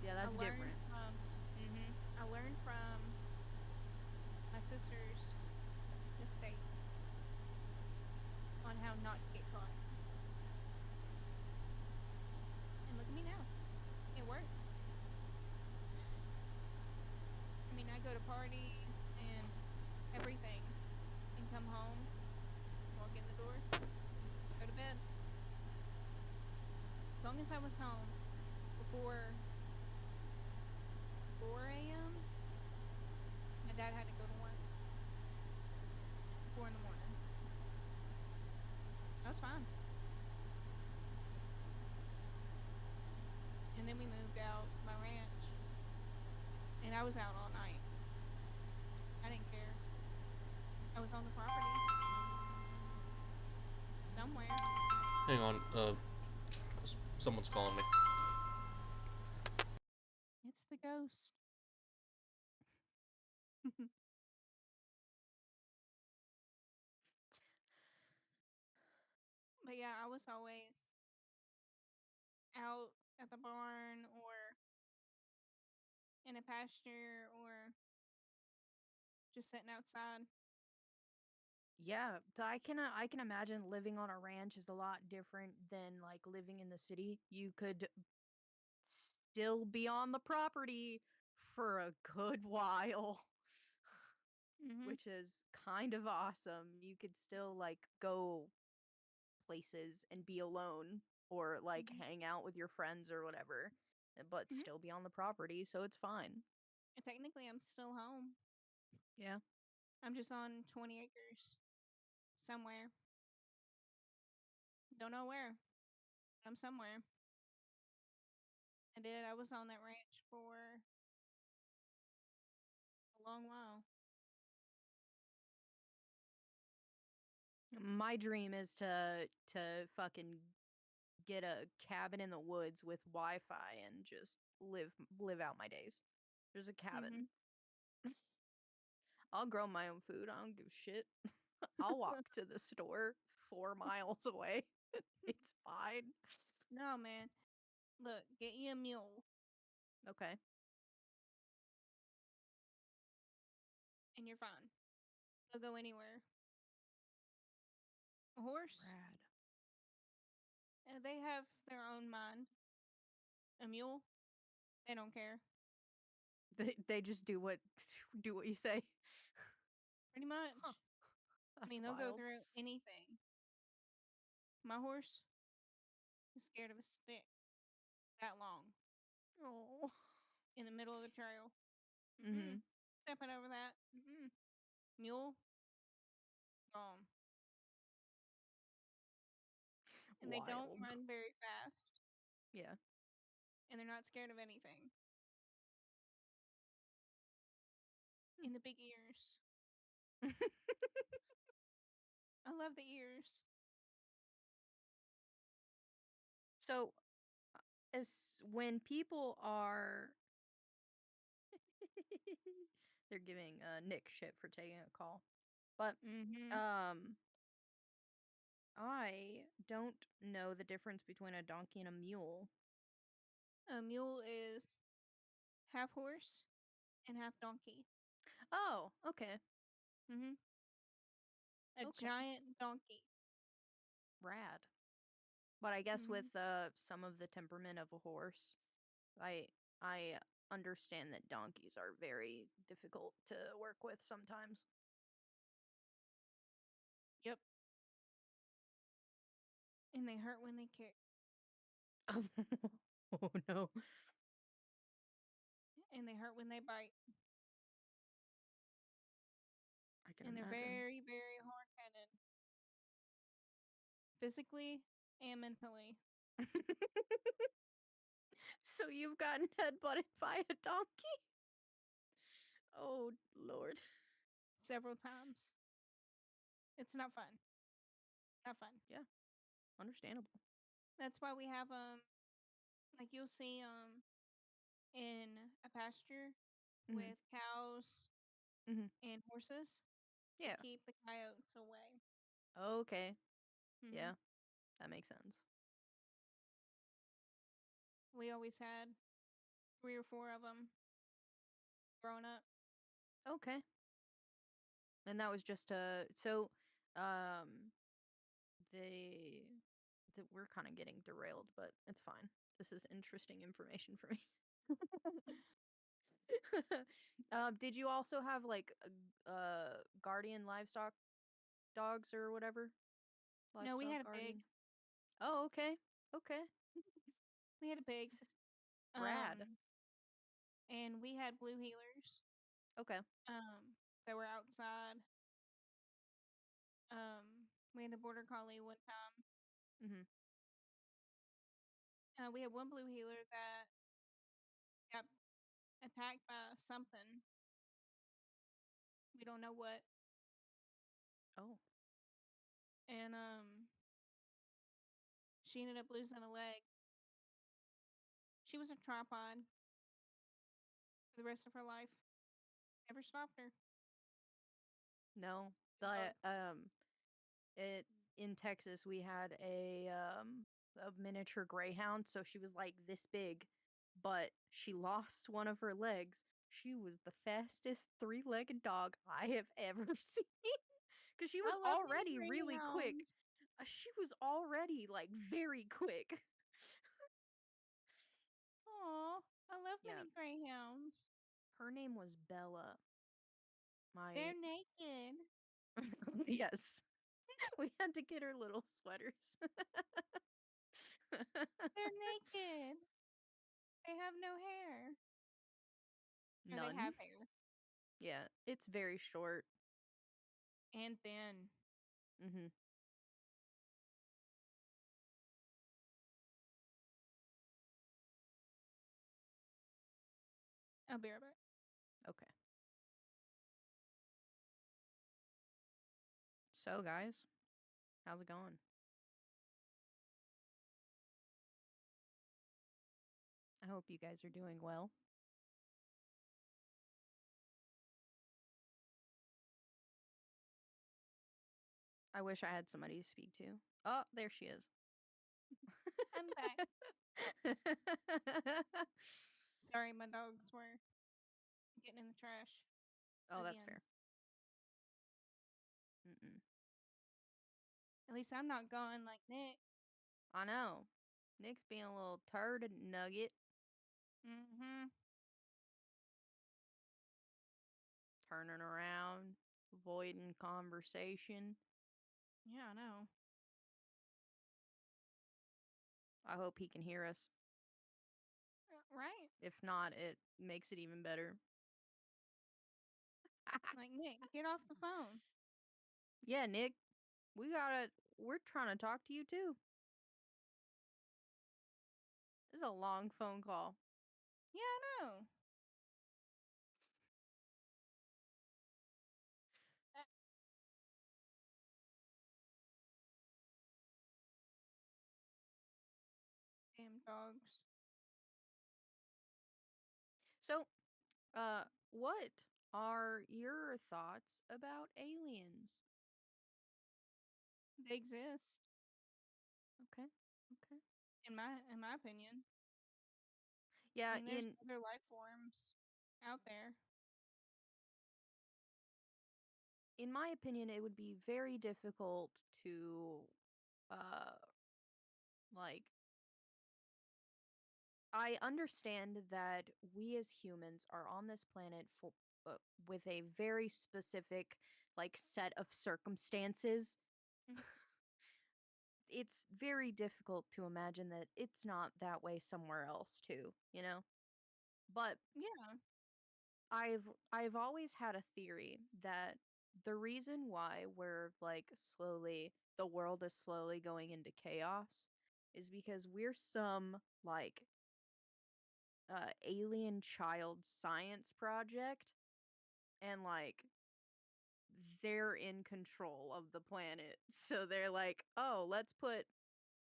Yeah, that's
I learned
different.
From, I learned from my sister's mistakes on how not to get caught. And look at me now. It works. go to parties and everything, and come home, walk in the door, go to bed. As long as I was home before 4 a.m., my dad had to go to work 4 in the morning. I was fine. And then we moved out to my ranch, and I was out all night. I didn't care. I was on the property somewhere.
Hang on. Someone's calling me.
It's the ghost. But yeah, I was always out at the barn or in a pasture or just sitting outside.
Yeah, so I can imagine living on a ranch is a lot different than like living in the city. You could still be on the property for a good while,
Mhm.
which is kind of awesome. You could still like go places and be alone or like
Mhm.
hang out with your friends or whatever, but
Mhm.
still be on the property, so it's fine.
And technically, I'm still home.
Yeah.
I'm just on 20 acres somewhere. Don't know where. I'm somewhere. I did. I was on that ranch for a long while.
My dream is to fucking get a cabin in the woods with Wi-Fi and just live out my days. There's a cabin.
Mhm.
I'll grow my own food. I don't give a shit. I'll walk to the store 4 miles away. It's fine.
No, man. Look, get you a mule
Okay.
and you're fine. They'll go anywhere. A horse,
Rad.
they have their own mind. A mule, they don't care.
They just do what do what you say.
Pretty
Huh.
much. I
That's
mean, they'll go
wild.
through anything. My horse is scared of a stick that long
Oh.
in the middle of the trail. Mm-mm.
Mhm.
Stepping over that. Mm-mm. Mule, gone. And they don't
Wild.
run very fast,
Yeah.
and they're not scared of anything. And the big ears. I love the ears.
So, as when people are they're giving Nick shit for taking a call. But
Mm-hmm.
um I don't know the difference between a donkey and a mule.
A mule is half horse and half donkey.
Oh, okay.
Mm-hmm. A
Okay.
giant donkey.
Rad. But I guess
Mm-hmm.
with some of the temperament of a horse, I I understand that donkeys are very difficult to work with sometimes.
Yep. And they hurt when they kick.
Oh no.
And they hurt when they bite.
I can
And they're
imagine.
very, very hard headed. Physically and mentally.
So you've gotten headbutted by a donkey? Oh lord.
Several times. It's not fun. Not fun.
Yeah, understandable.
That's why we have like you'll see in a pasture
Mhm.
with cows
Mhm.
and horses to
Yeah.
keep the coyotes away.
Okay.
Hmm.
Yeah, that makes sense.
We always had 3 or 4 of them growing up.
Okay. And that was just so um they that we're kind of getting derailed, but it's fine. This is interesting information for me. Did you also have like guardian livestock dogs or whatever?
No, we
Livestock
had a pig.
guardian. Oh, okay. Okay.
We had a pig.
Rad.
Um, and we had blue healers.
Okay.
That were outside. We had a border collie one time.
Mhm.
We had one blue healer that got attacked by something. We don't know what.
Oh.
And she ended up losing a leg. She was a tripod for the rest of her life. Never stopped her.
No.
Good
The
dog.
it in Texas we had a miniature greyhound, so she was like this big, but she lost one of her legs. She was the fastest three-legged dog I have ever seen because she
I
was
love mini
already really quick.
greyhounds.
She was already like very quick.
Aw, I love
Yeah,
mini greyhounds.
her name was Bella.
They're
My
naked.
yes, we had to get her little sweaters.
They're naked. They have no hair. Or they
None.
have hair.
Yeah, it's very short.
And thin.
Mm-hmm.
I'll be right back.
Okay. So, guys, how's it going? I hope you guys are doing well. I wish I had somebody to speak to. Oh, there she is.
I'm back. Sorry, my dogs were getting in the trash
Oh, that's
again.
fair. Mm-mm.
At least I'm not gone like Nick.
I know. Nick's being a little turd nugget,
Mm-hmm.
turning around, avoiding conversation.
Yeah, I know.
I hope he can hear us.
Right?
If not, it makes it even better.
Like, Nick, get off the phone.
Yeah, Nick, we're trying to talk to you too. This is a long phone call.
Yeah, I know. Uh, Damn dogs.
So, what are your thoughts about aliens?
They exist,
Okay. Okay.
in my opinion. I
Yeah,
mean, there's
in
other life forms out there.
in my opinion, it would be very difficult to uh like I understand that we as humans are on this planet for with a very specific like set of circumstances.
Mhm.
It's very difficult to imagine that it's not that way somewhere else too, you know? But
Yeah.
I've always had a theory that the reason why we're like slowly the world is slowly going into chaos is because we're some like alien child science project and like they're in control of the planet. So they're like, "Oh, let's put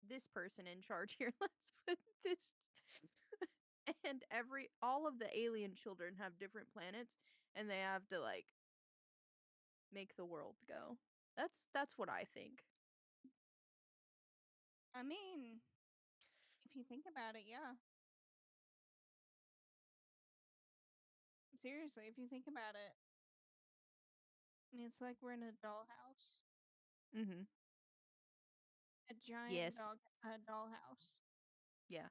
this person in charge here. Let's put this." And every all of the alien children have different planets and they have to like make the world go. That's what I think.
I mean, if you think about it, yeah. Seriously, if you think about it, I mean, it's like we're in a dollhouse,
Mhm.
a giant
Yes.
dollhouse,
Yeah.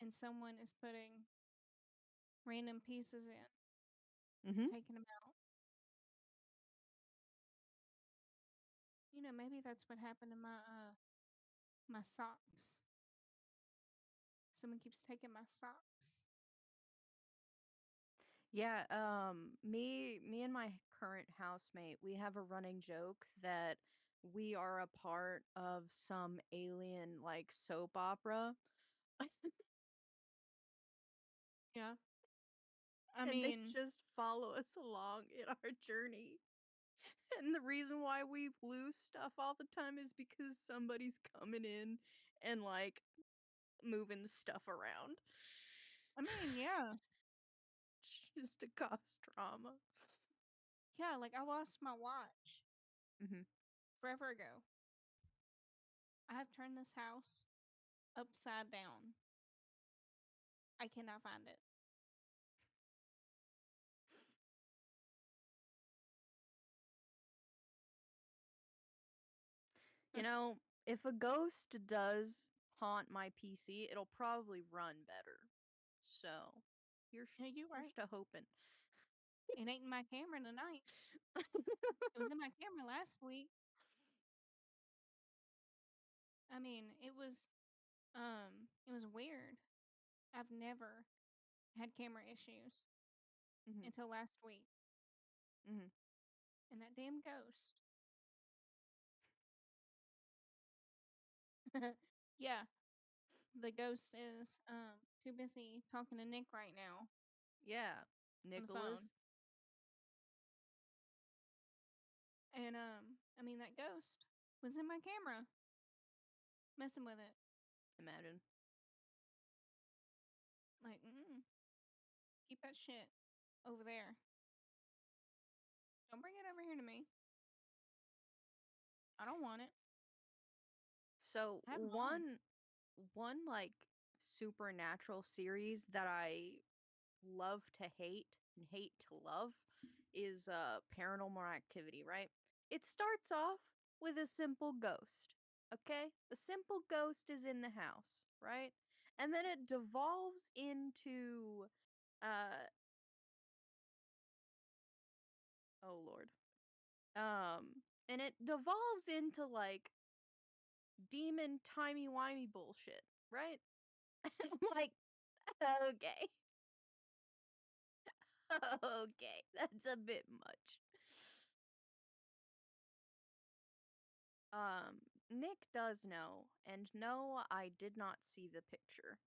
and someone is putting random pieces in,
Mm-hmm.
taking them out. You know, maybe that's what happened to my socks. Someone keeps taking my socks.
Yeah, me and my current housemate, we have a running joke that we are a part of some alien like soap opera.
Yeah. I
And they
mean,
just follow us along in our journey. And the reason why we lose stuff all the time is because somebody's coming in and like moving stuff around.
yeah.
Just to cause drama.
Yeah, like I lost my watch
Hmm.
forever ago. I have turned this house upside down. I cannot find it.
You know, if a ghost does haunt my PC, it'll probably run better. So,
Yeah, you
here's
right.
to hoping.
It ain't in my camera tonight. It was in my camera last week. I mean, it was weird. I've never had camera issues
Hmm.
until last week.
Hmm.
And that damn ghost. Yeah, the ghost is too busy talking to Nick right now
Yeah,
on the phone.
Nicholas.
And I mean that ghost was in my camera messing with it.
Imagine.
Like, keep that shit over there. Don't bring it over here to me. I don't want it.
So
I have mine.
one like supernatural series that I love to hate and hate to love is Paranormal Activity, right? It starts off with a simple ghost, okay? A simple ghost is in the house, right? And then it devolves into uh oh lord. And it devolves into like demon timey-wimey bullshit, right? And I'm like, okay. Okay, that's a bit much. Um, Nick does know, and no, I did not see the picture.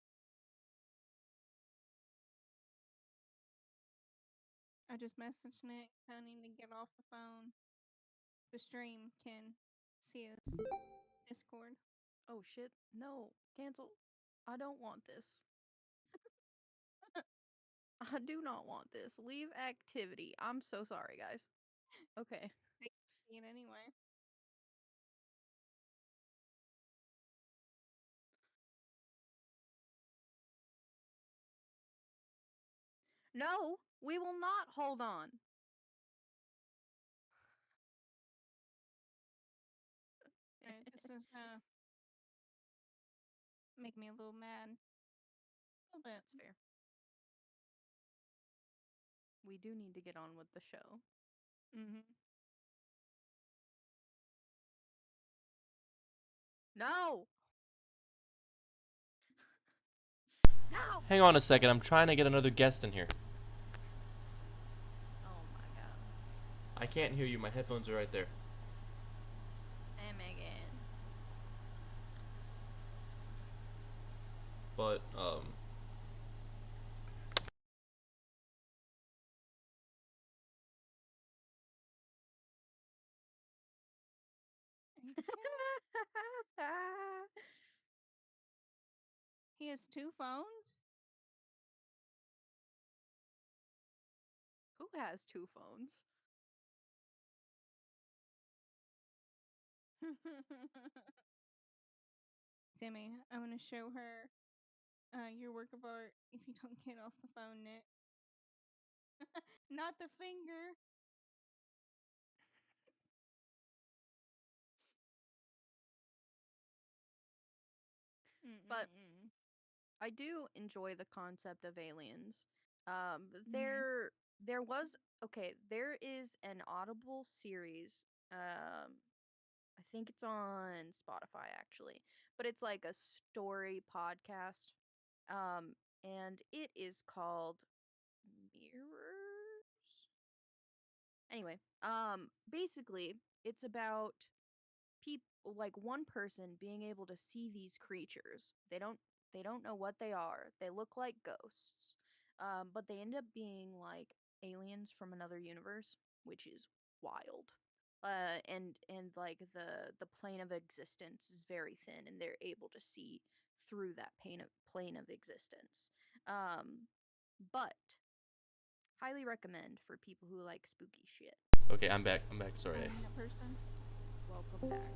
I just messaged Nick telling him to get off the phone. The stream can see his Discord.
Oh shit, no, cancel. I don't want this. I do not want this. Leave activity. I'm so sorry, guys. Okay.
They can see it anyway.
No, we will not hold on.
Alright, this is making me a little mad. A little bit.
That's fair. We do need to get on with the show.
Mm-hmm.
No! No!
Hang on a second. I'm trying to get another guest in here.
Oh my god.
I can't hear you. My headphones are right there.
Hey, Megan.
But
Are you kidding? He has two phones?
Who has two phones?
Timmy, I'm gonna show her your work of art if you don't get off the phone, Nick. Not the finger.
But
Mm-mm-mm.
I do enjoy the concept of aliens. There was okay. There is an Audible series. I think it's on Spotify actually, but it's like a story podcast. And it is called Mirrors. Anyway, basically, it's about people like one person being able to see these creatures. They don't know what they are. They look like ghosts. But they end up being like aliens from another universe, which is wild. And like the plane of existence is very thin, and they're able to see through that plane of existence. Um, but highly recommend for people who like spooky shit.
Okay, I'm back. Sorry.
I'm that person.
Welcome back.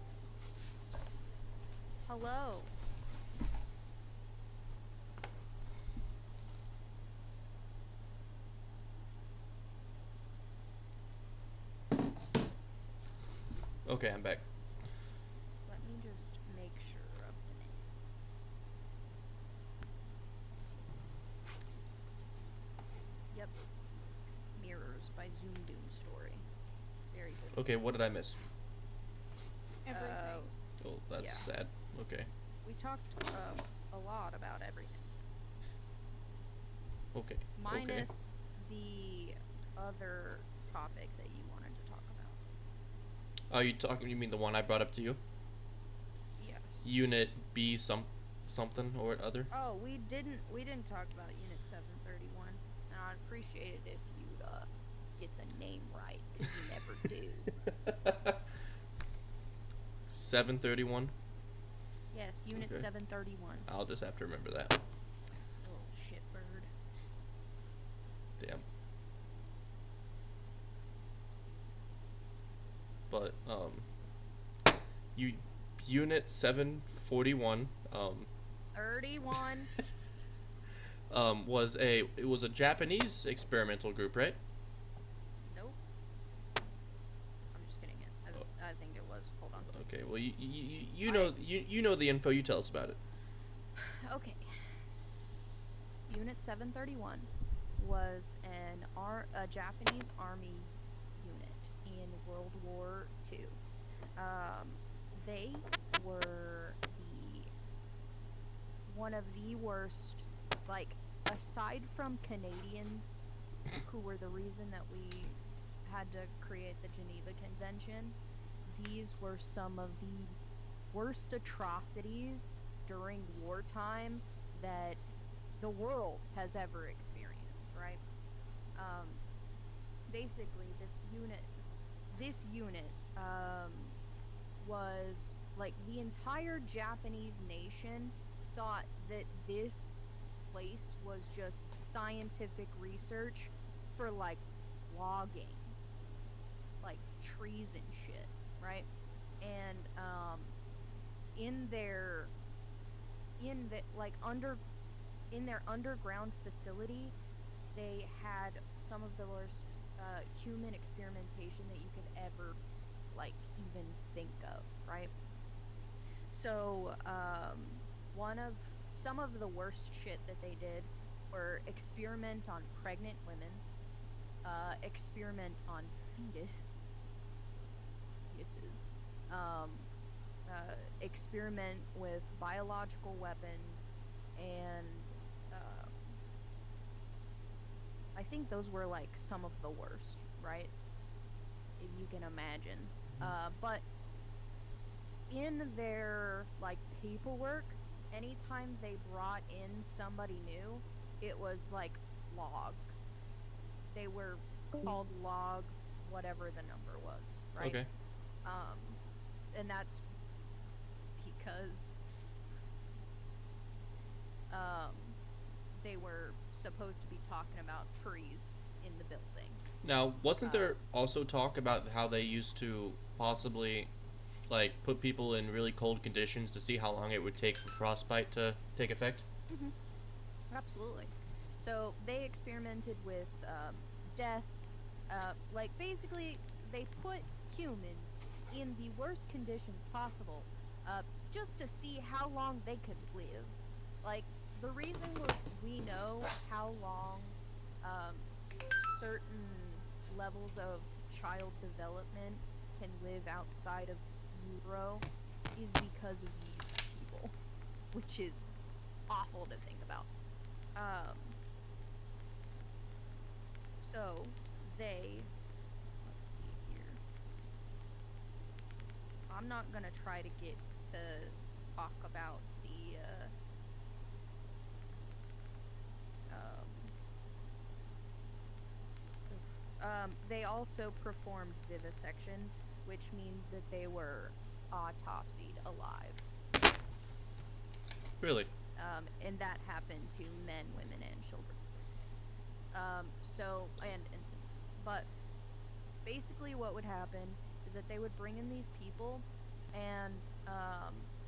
Hello.
Okay, I'm back.
Let me just make sure of the name. Yep. Mirrors by Zoom Doom Story. Very good.
Okay, what did I miss?
Everything.
Oh, that's
Yeah.
sad. Okay.
We talked a lot about everything.
Okay.
Minus the other topic that you wanted to talk about.
You mean the one I brought up to you?
Yes.
Unit B something or other?
Oh, we didn't talk about Unit 731. And I'd appreciate it if you'd get the name right, because you never do.
731.
Yes, Unit
Okay.
731.
I'll just have to remember that.
Little shitbird.
Damn. But you Unit 741
31.
was a Japanese experimental group, right?
Nope. I'm just kidding. I think it was. Hold on.
Okay. Well, you know the info. You tell us about it.
Okay. Unit 731 was a Japanese army unit in World War II. They were one of the worst, like, aside from Canadians, who were the reason that we had to create the Geneva Convention, these were some of the worst atrocities during wartime that the world has ever experienced, right? Basically, this unit was like the entire Japanese nation thought that this place was just scientific research for like logging, like trees and shit, right? And in their in the like under in their underground facility, they had some of the worst human experimentation that you could ever like even think of, right? So some of the worst shit that they did were experiment on pregnant women, experiment on fetuses, experiment with biological weapons, and I think those were like some of the worst, right? If you can imagine. But in their like paperwork, anytime they brought in somebody new, it was like log. They were called log, whatever the number was, right?
Okay.
And that's because they were supposed to be talking about trees in the building.
Now, wasn't there also talk about how they used to possibly like put people in really cold conditions to see how long it would take for frostbite to take effect?
Mm-hmm. Absolutely. So they experimented with death. Like basically, they put humans in the worst conditions possible, just to see how long they could live. Like the reason we know how long um, certain levels of child development can live outside of utero is because of these people, which is awful to think about. Um, so they, let's see here. I'm not gonna try to get to talk about the they also performed vivisection, which means that they were autopsied alive.
Really?
And that happened to men, women, and children. And infants. But basically, what would happen is that they would bring in these people, and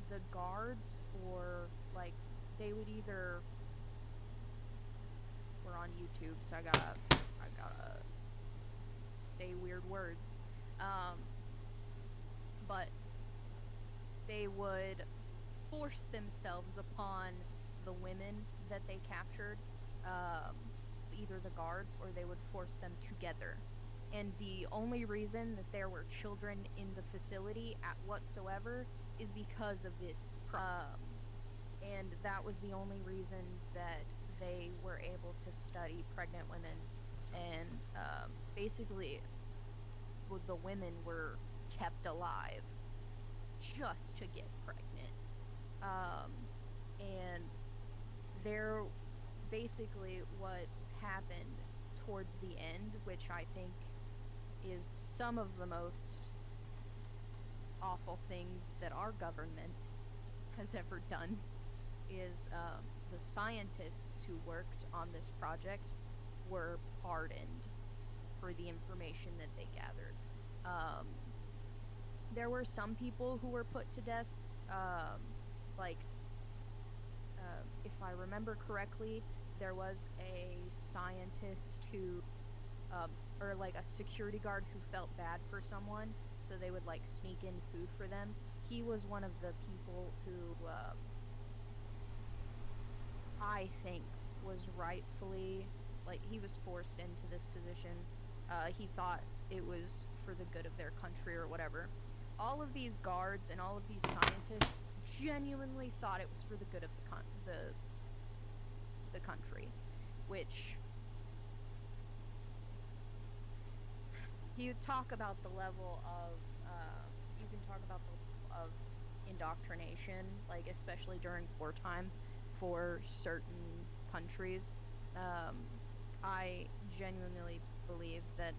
the guards, or like, they would either. We're on YouTube, so I gotta say weird words. But they would force themselves upon the women that they captured, either the guards, or they would force them together. And the only reason that there were children in the facility at whatsoever is because of this. And that was the only reason that they were able to study pregnant women. And basically, the women were kept alive just to get pregnant. And there, basically, what happened towards the end, which I think is some of the most awful things that our government has ever done, is the scientists who worked on this project were pardoned for the information that they gathered. There were some people who were put to death, if I remember correctly, there was a scientist who, or like a security guard who felt bad for someone, so they would like sneak in food for them. He was one of the people who, I think, was rightfully, like, he was forced into this position. He thought it was for the good of their country or whatever. All of these guards and all of these scientists genuinely thought it was for the good of the country, which you talk about the level of you can talk about the of indoctrination, like especially during wartime for certain countries. I genuinely believe that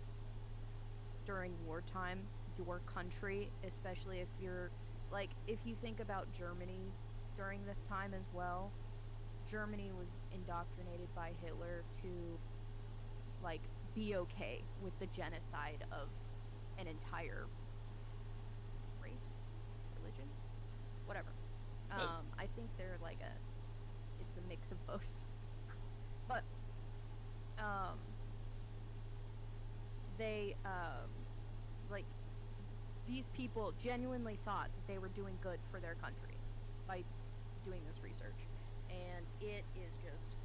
during wartime, your country, especially if you're, like, if you think about Germany during this time as well, Germany was indoctrinated by Hitler to, like, be okay with the genocide of an entire race, religion, whatever. I think they're like it's a mix of both. But, they, like, these people genuinely thought that they were doing good for their country by doing this research. And it is just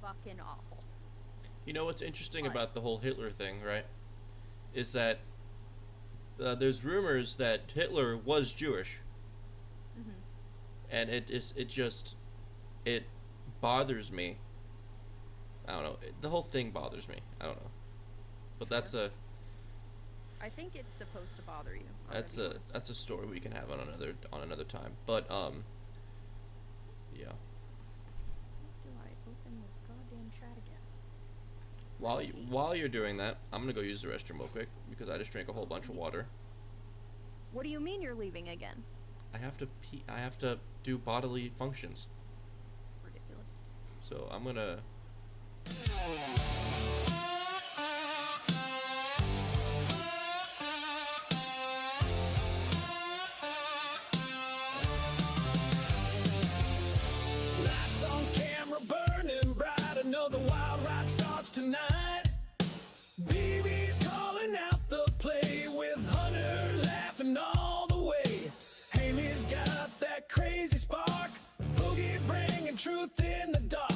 fucking awful.
You know what's interesting about the whole Hitler thing, right? Is that there's rumors that Hitler was Jewish.
Mm-hmm.
And it bothers me. I don't know. The whole thing bothers me. I don't know. But that's
I think it's supposed to bother you.
That's a story we can have on another time. But yeah.
Do I open this goddamn chat again?
While you're doing that, I'm gonna go use the restroom real quick because I just drank a whole bunch of water.
What do you mean you're leaving again?
I have to pee. I have to do bodily functions.
Ridiculous.
So I'm gonna.
Lights on camera burning bright. Another wild ride starts tonight. BB's calling out the play with Hunter laughing all the way. Amy's got that crazy spark. Boogie bringing truth in the dark.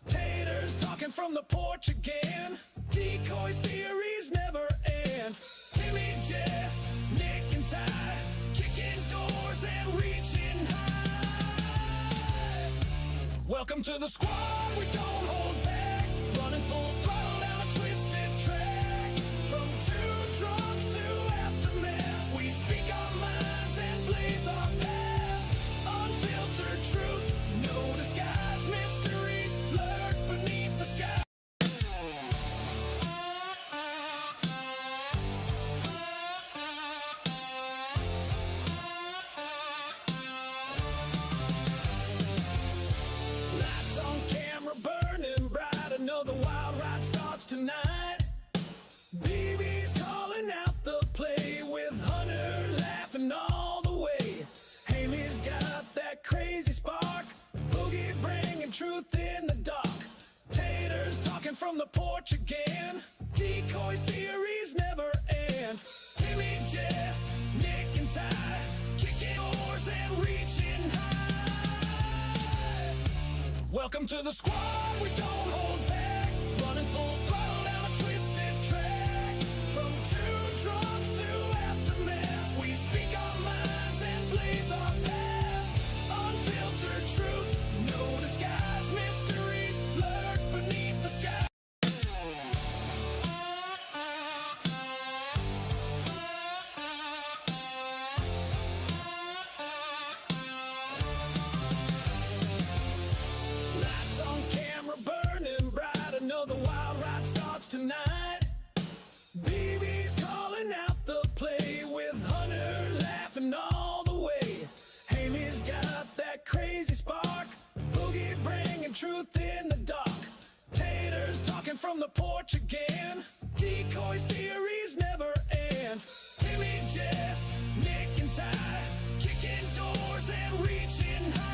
Taters talking from the porch Welcome to the squad, we don't hold back. Running full throttle down a twisted track. From two drunks to aftermath, we speak our minds and blaze our path. Unfiltered truth, no disguise, mysteries lurk beneath the sky. Lights on camera burning bright. Another wild ride starts tonight. BB's calling out the play with Hunter laughing all the way. Amy's got that crazy spark. Boogie bringing truth in the dark. Taters talking from the porch again. Decoys, theories never end. Timmy, Jess, Nick and Ty kicking oars and reaching high. Welcome to the squad, we don't hold back. Running full throttle down a twisted track. From two drunks to aftermath, we speak our minds and blaze our path. Unfiltered truth, no disguise, mysteries lurk beneath the sky. Lights on camera burning bright. Another wild ride starts tonight. BB's calling out the play with Hunter laughing all the way. Amy's got that crazy spark. Boogie bringing truth in the dark. Taters talking from the porch again. Decoys, theories never end. Timmy, Jess, Nick and Ty kicking doors and reaching high.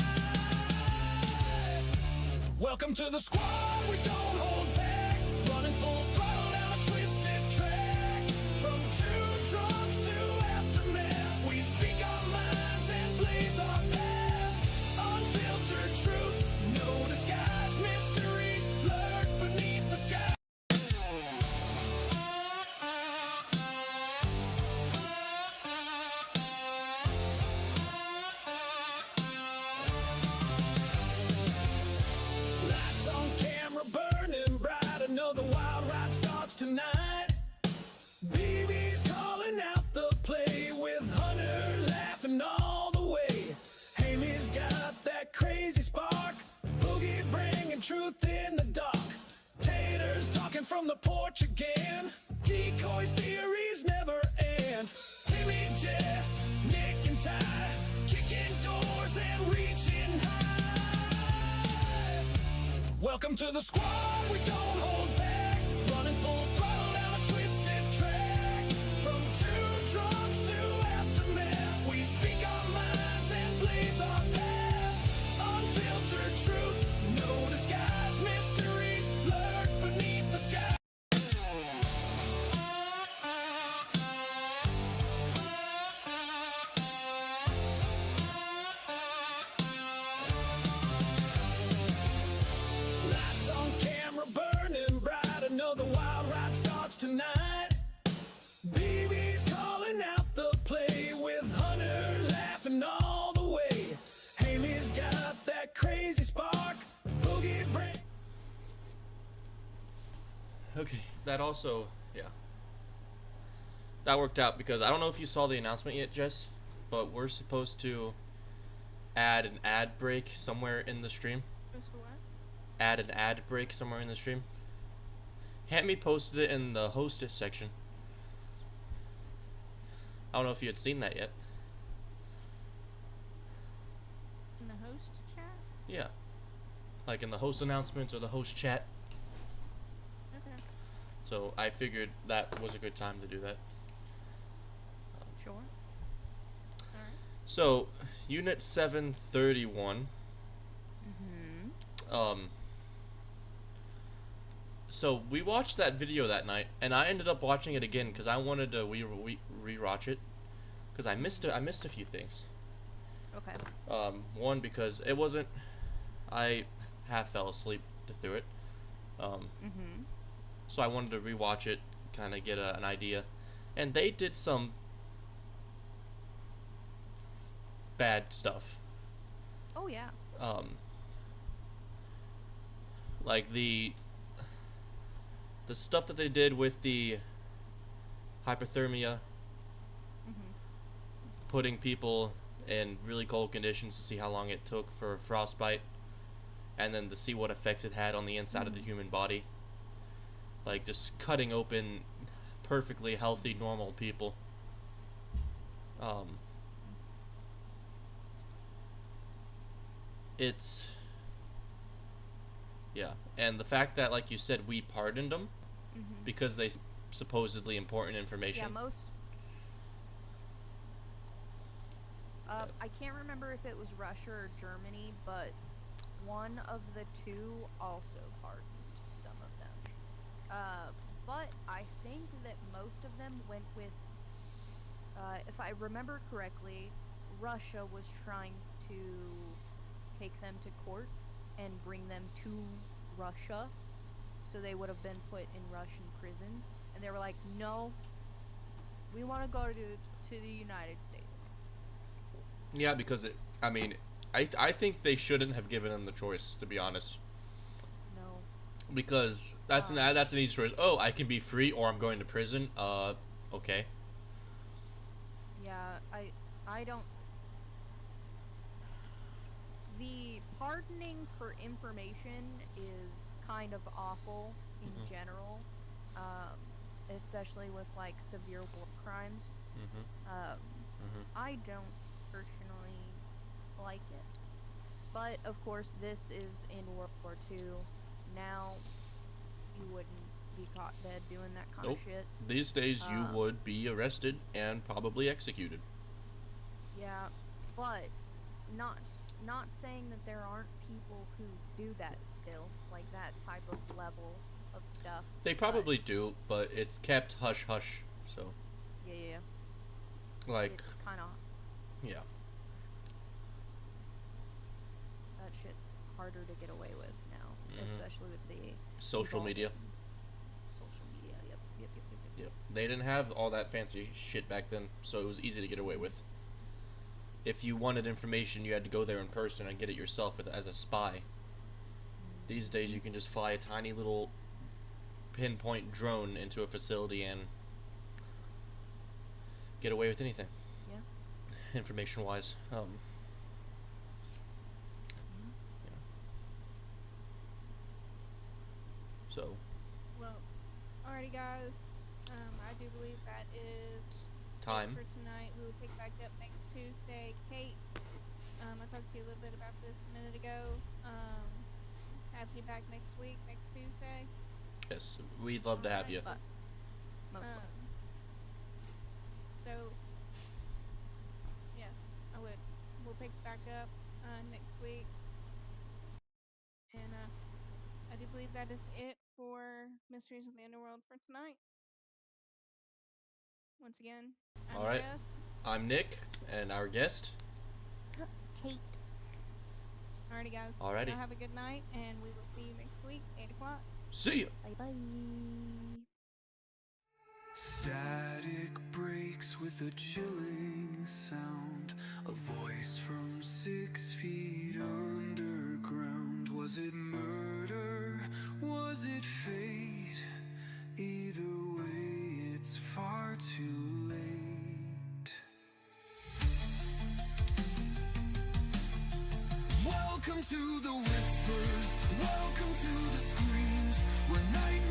Welcome to the squad, we don't hold back. Running full throttle down a twisted track. From two drunks to aftermath, we speak our minds and blaze our path. Unfiltered truth, no disguise, mysteries lurk beneath the sky. Lights on camera burning bright. Another wild ride starts tonight. BB's calling out the play with Hunter laughing all the way. Amy's got that crazy spark. Boogie bringing truth in the dark. Taters talking from the porch again. Decoys, theories never end. Timmy, Jess, Nick and Ty kicking doors and reaching high. Welcome to the squad, we don't hold back. Running full throttle down a twisted track. From two drunks to aftermath, we speak our minds and blaze our path. Unfiltered truth, no disguise, mysteries lurk beneath the sky. Lights on camera burning bright. Another wild ride starts tonight. BB's calling out the play with Hunter laughing all the way. Amy's got that crazy spark. Boogie bring.
Okay, that also, yeah. That worked out because I don't know if you saw the announcement yet, Jess, but we're supposed to add an ad break somewhere in the stream.
Supposed to what?
Add an ad break somewhere in the stream. Hammy posted it in the hostess section. I don't know if you had seen that yet.
In the host chat?
Yeah. Like in the host announcements or the host chat.
Okay.
So I figured that was a good time to do that.
Sure. Alright.
So, Unit 731. So we watched that video that night, and I ended up watching it again because I wanted to re-watch it because I missed a few things.
Okay.
One because it wasn't. I half fell asleep through it. So I wanted to rewatch it, kind of get an idea, and they did some bad stuff.
Oh yeah.
Like the stuff that they did with the hypothermia, putting people in really cold conditions to see how long it took for frostbite, and then to see what effects it had on the inside of the human body. Like just cutting open perfectly healthy, normal people. It's yeah, and the fact that, like you said, we pardoned them because they supposedly important information.
Yeah, most. I can't remember if it was Russia or Germany, but one of the two also pardoned some of them. But I think that most of them went with, if I remember correctly, Russia was trying to take them to court and bring them to Russia, so they would have been put in Russian prisons, and they were like, no, we want to go to the United States.
Yeah, because I think they shouldn't have given them the choice, to be honest.
No.
Because that's an easy choice. Oh, I can be free or I'm going to prison. Okay.
Yeah, I don't. The pardoning for information is kind of awful in general, especially with like severe war crimes. I don't personally like it, but of course this is in World War II. Now you wouldn't be caught dead doing that kind of shit.
These days you would be arrested and probably executed.
Yeah, but not saying that there aren't people who do that still, like that type of level of stuff.
They probably do, but it's kept hush hush. So
yeah.
Like
it's kind of
yeah.
That shit's harder to get away with now, especially with the
social media.
Social media, yep.
They didn't have all that fancy shit back then, so it was easy to get away with. If you wanted information, you had to go there in person and get it yourself as a spy. These days, you can just fly a tiny little pinpoint drone into a facility and get away with anything.
Yeah.
Information-wise. Yeah. So.
Well, alrighty, guys. I do believe that is
Time.
for tonight. We will pick back up next Tuesday. Kate, I talked to you a little bit about this a minute ago. Have you back next week, next Tuesday?
Yes, we'd love to have you.
But mostly.
So, yeah, I would. We'll pick back up next week. And I do believe that is it for Mysteries of the Underworld for tonight. Once again, I'm
All right.
Jess.
I'm Nick, and our guest,
Kate.
Alrighty, guys.
Alrighty.
Y'all have a good night, and we will see you next week, 8 o'clock.
See ya.
Bye.
Static breaks with a chilling sound. A voice from 6 feet underground. Was it murder? Was it fate? Either way, it's far too late. Welcome to the whispers. Welcome to the screams. Where night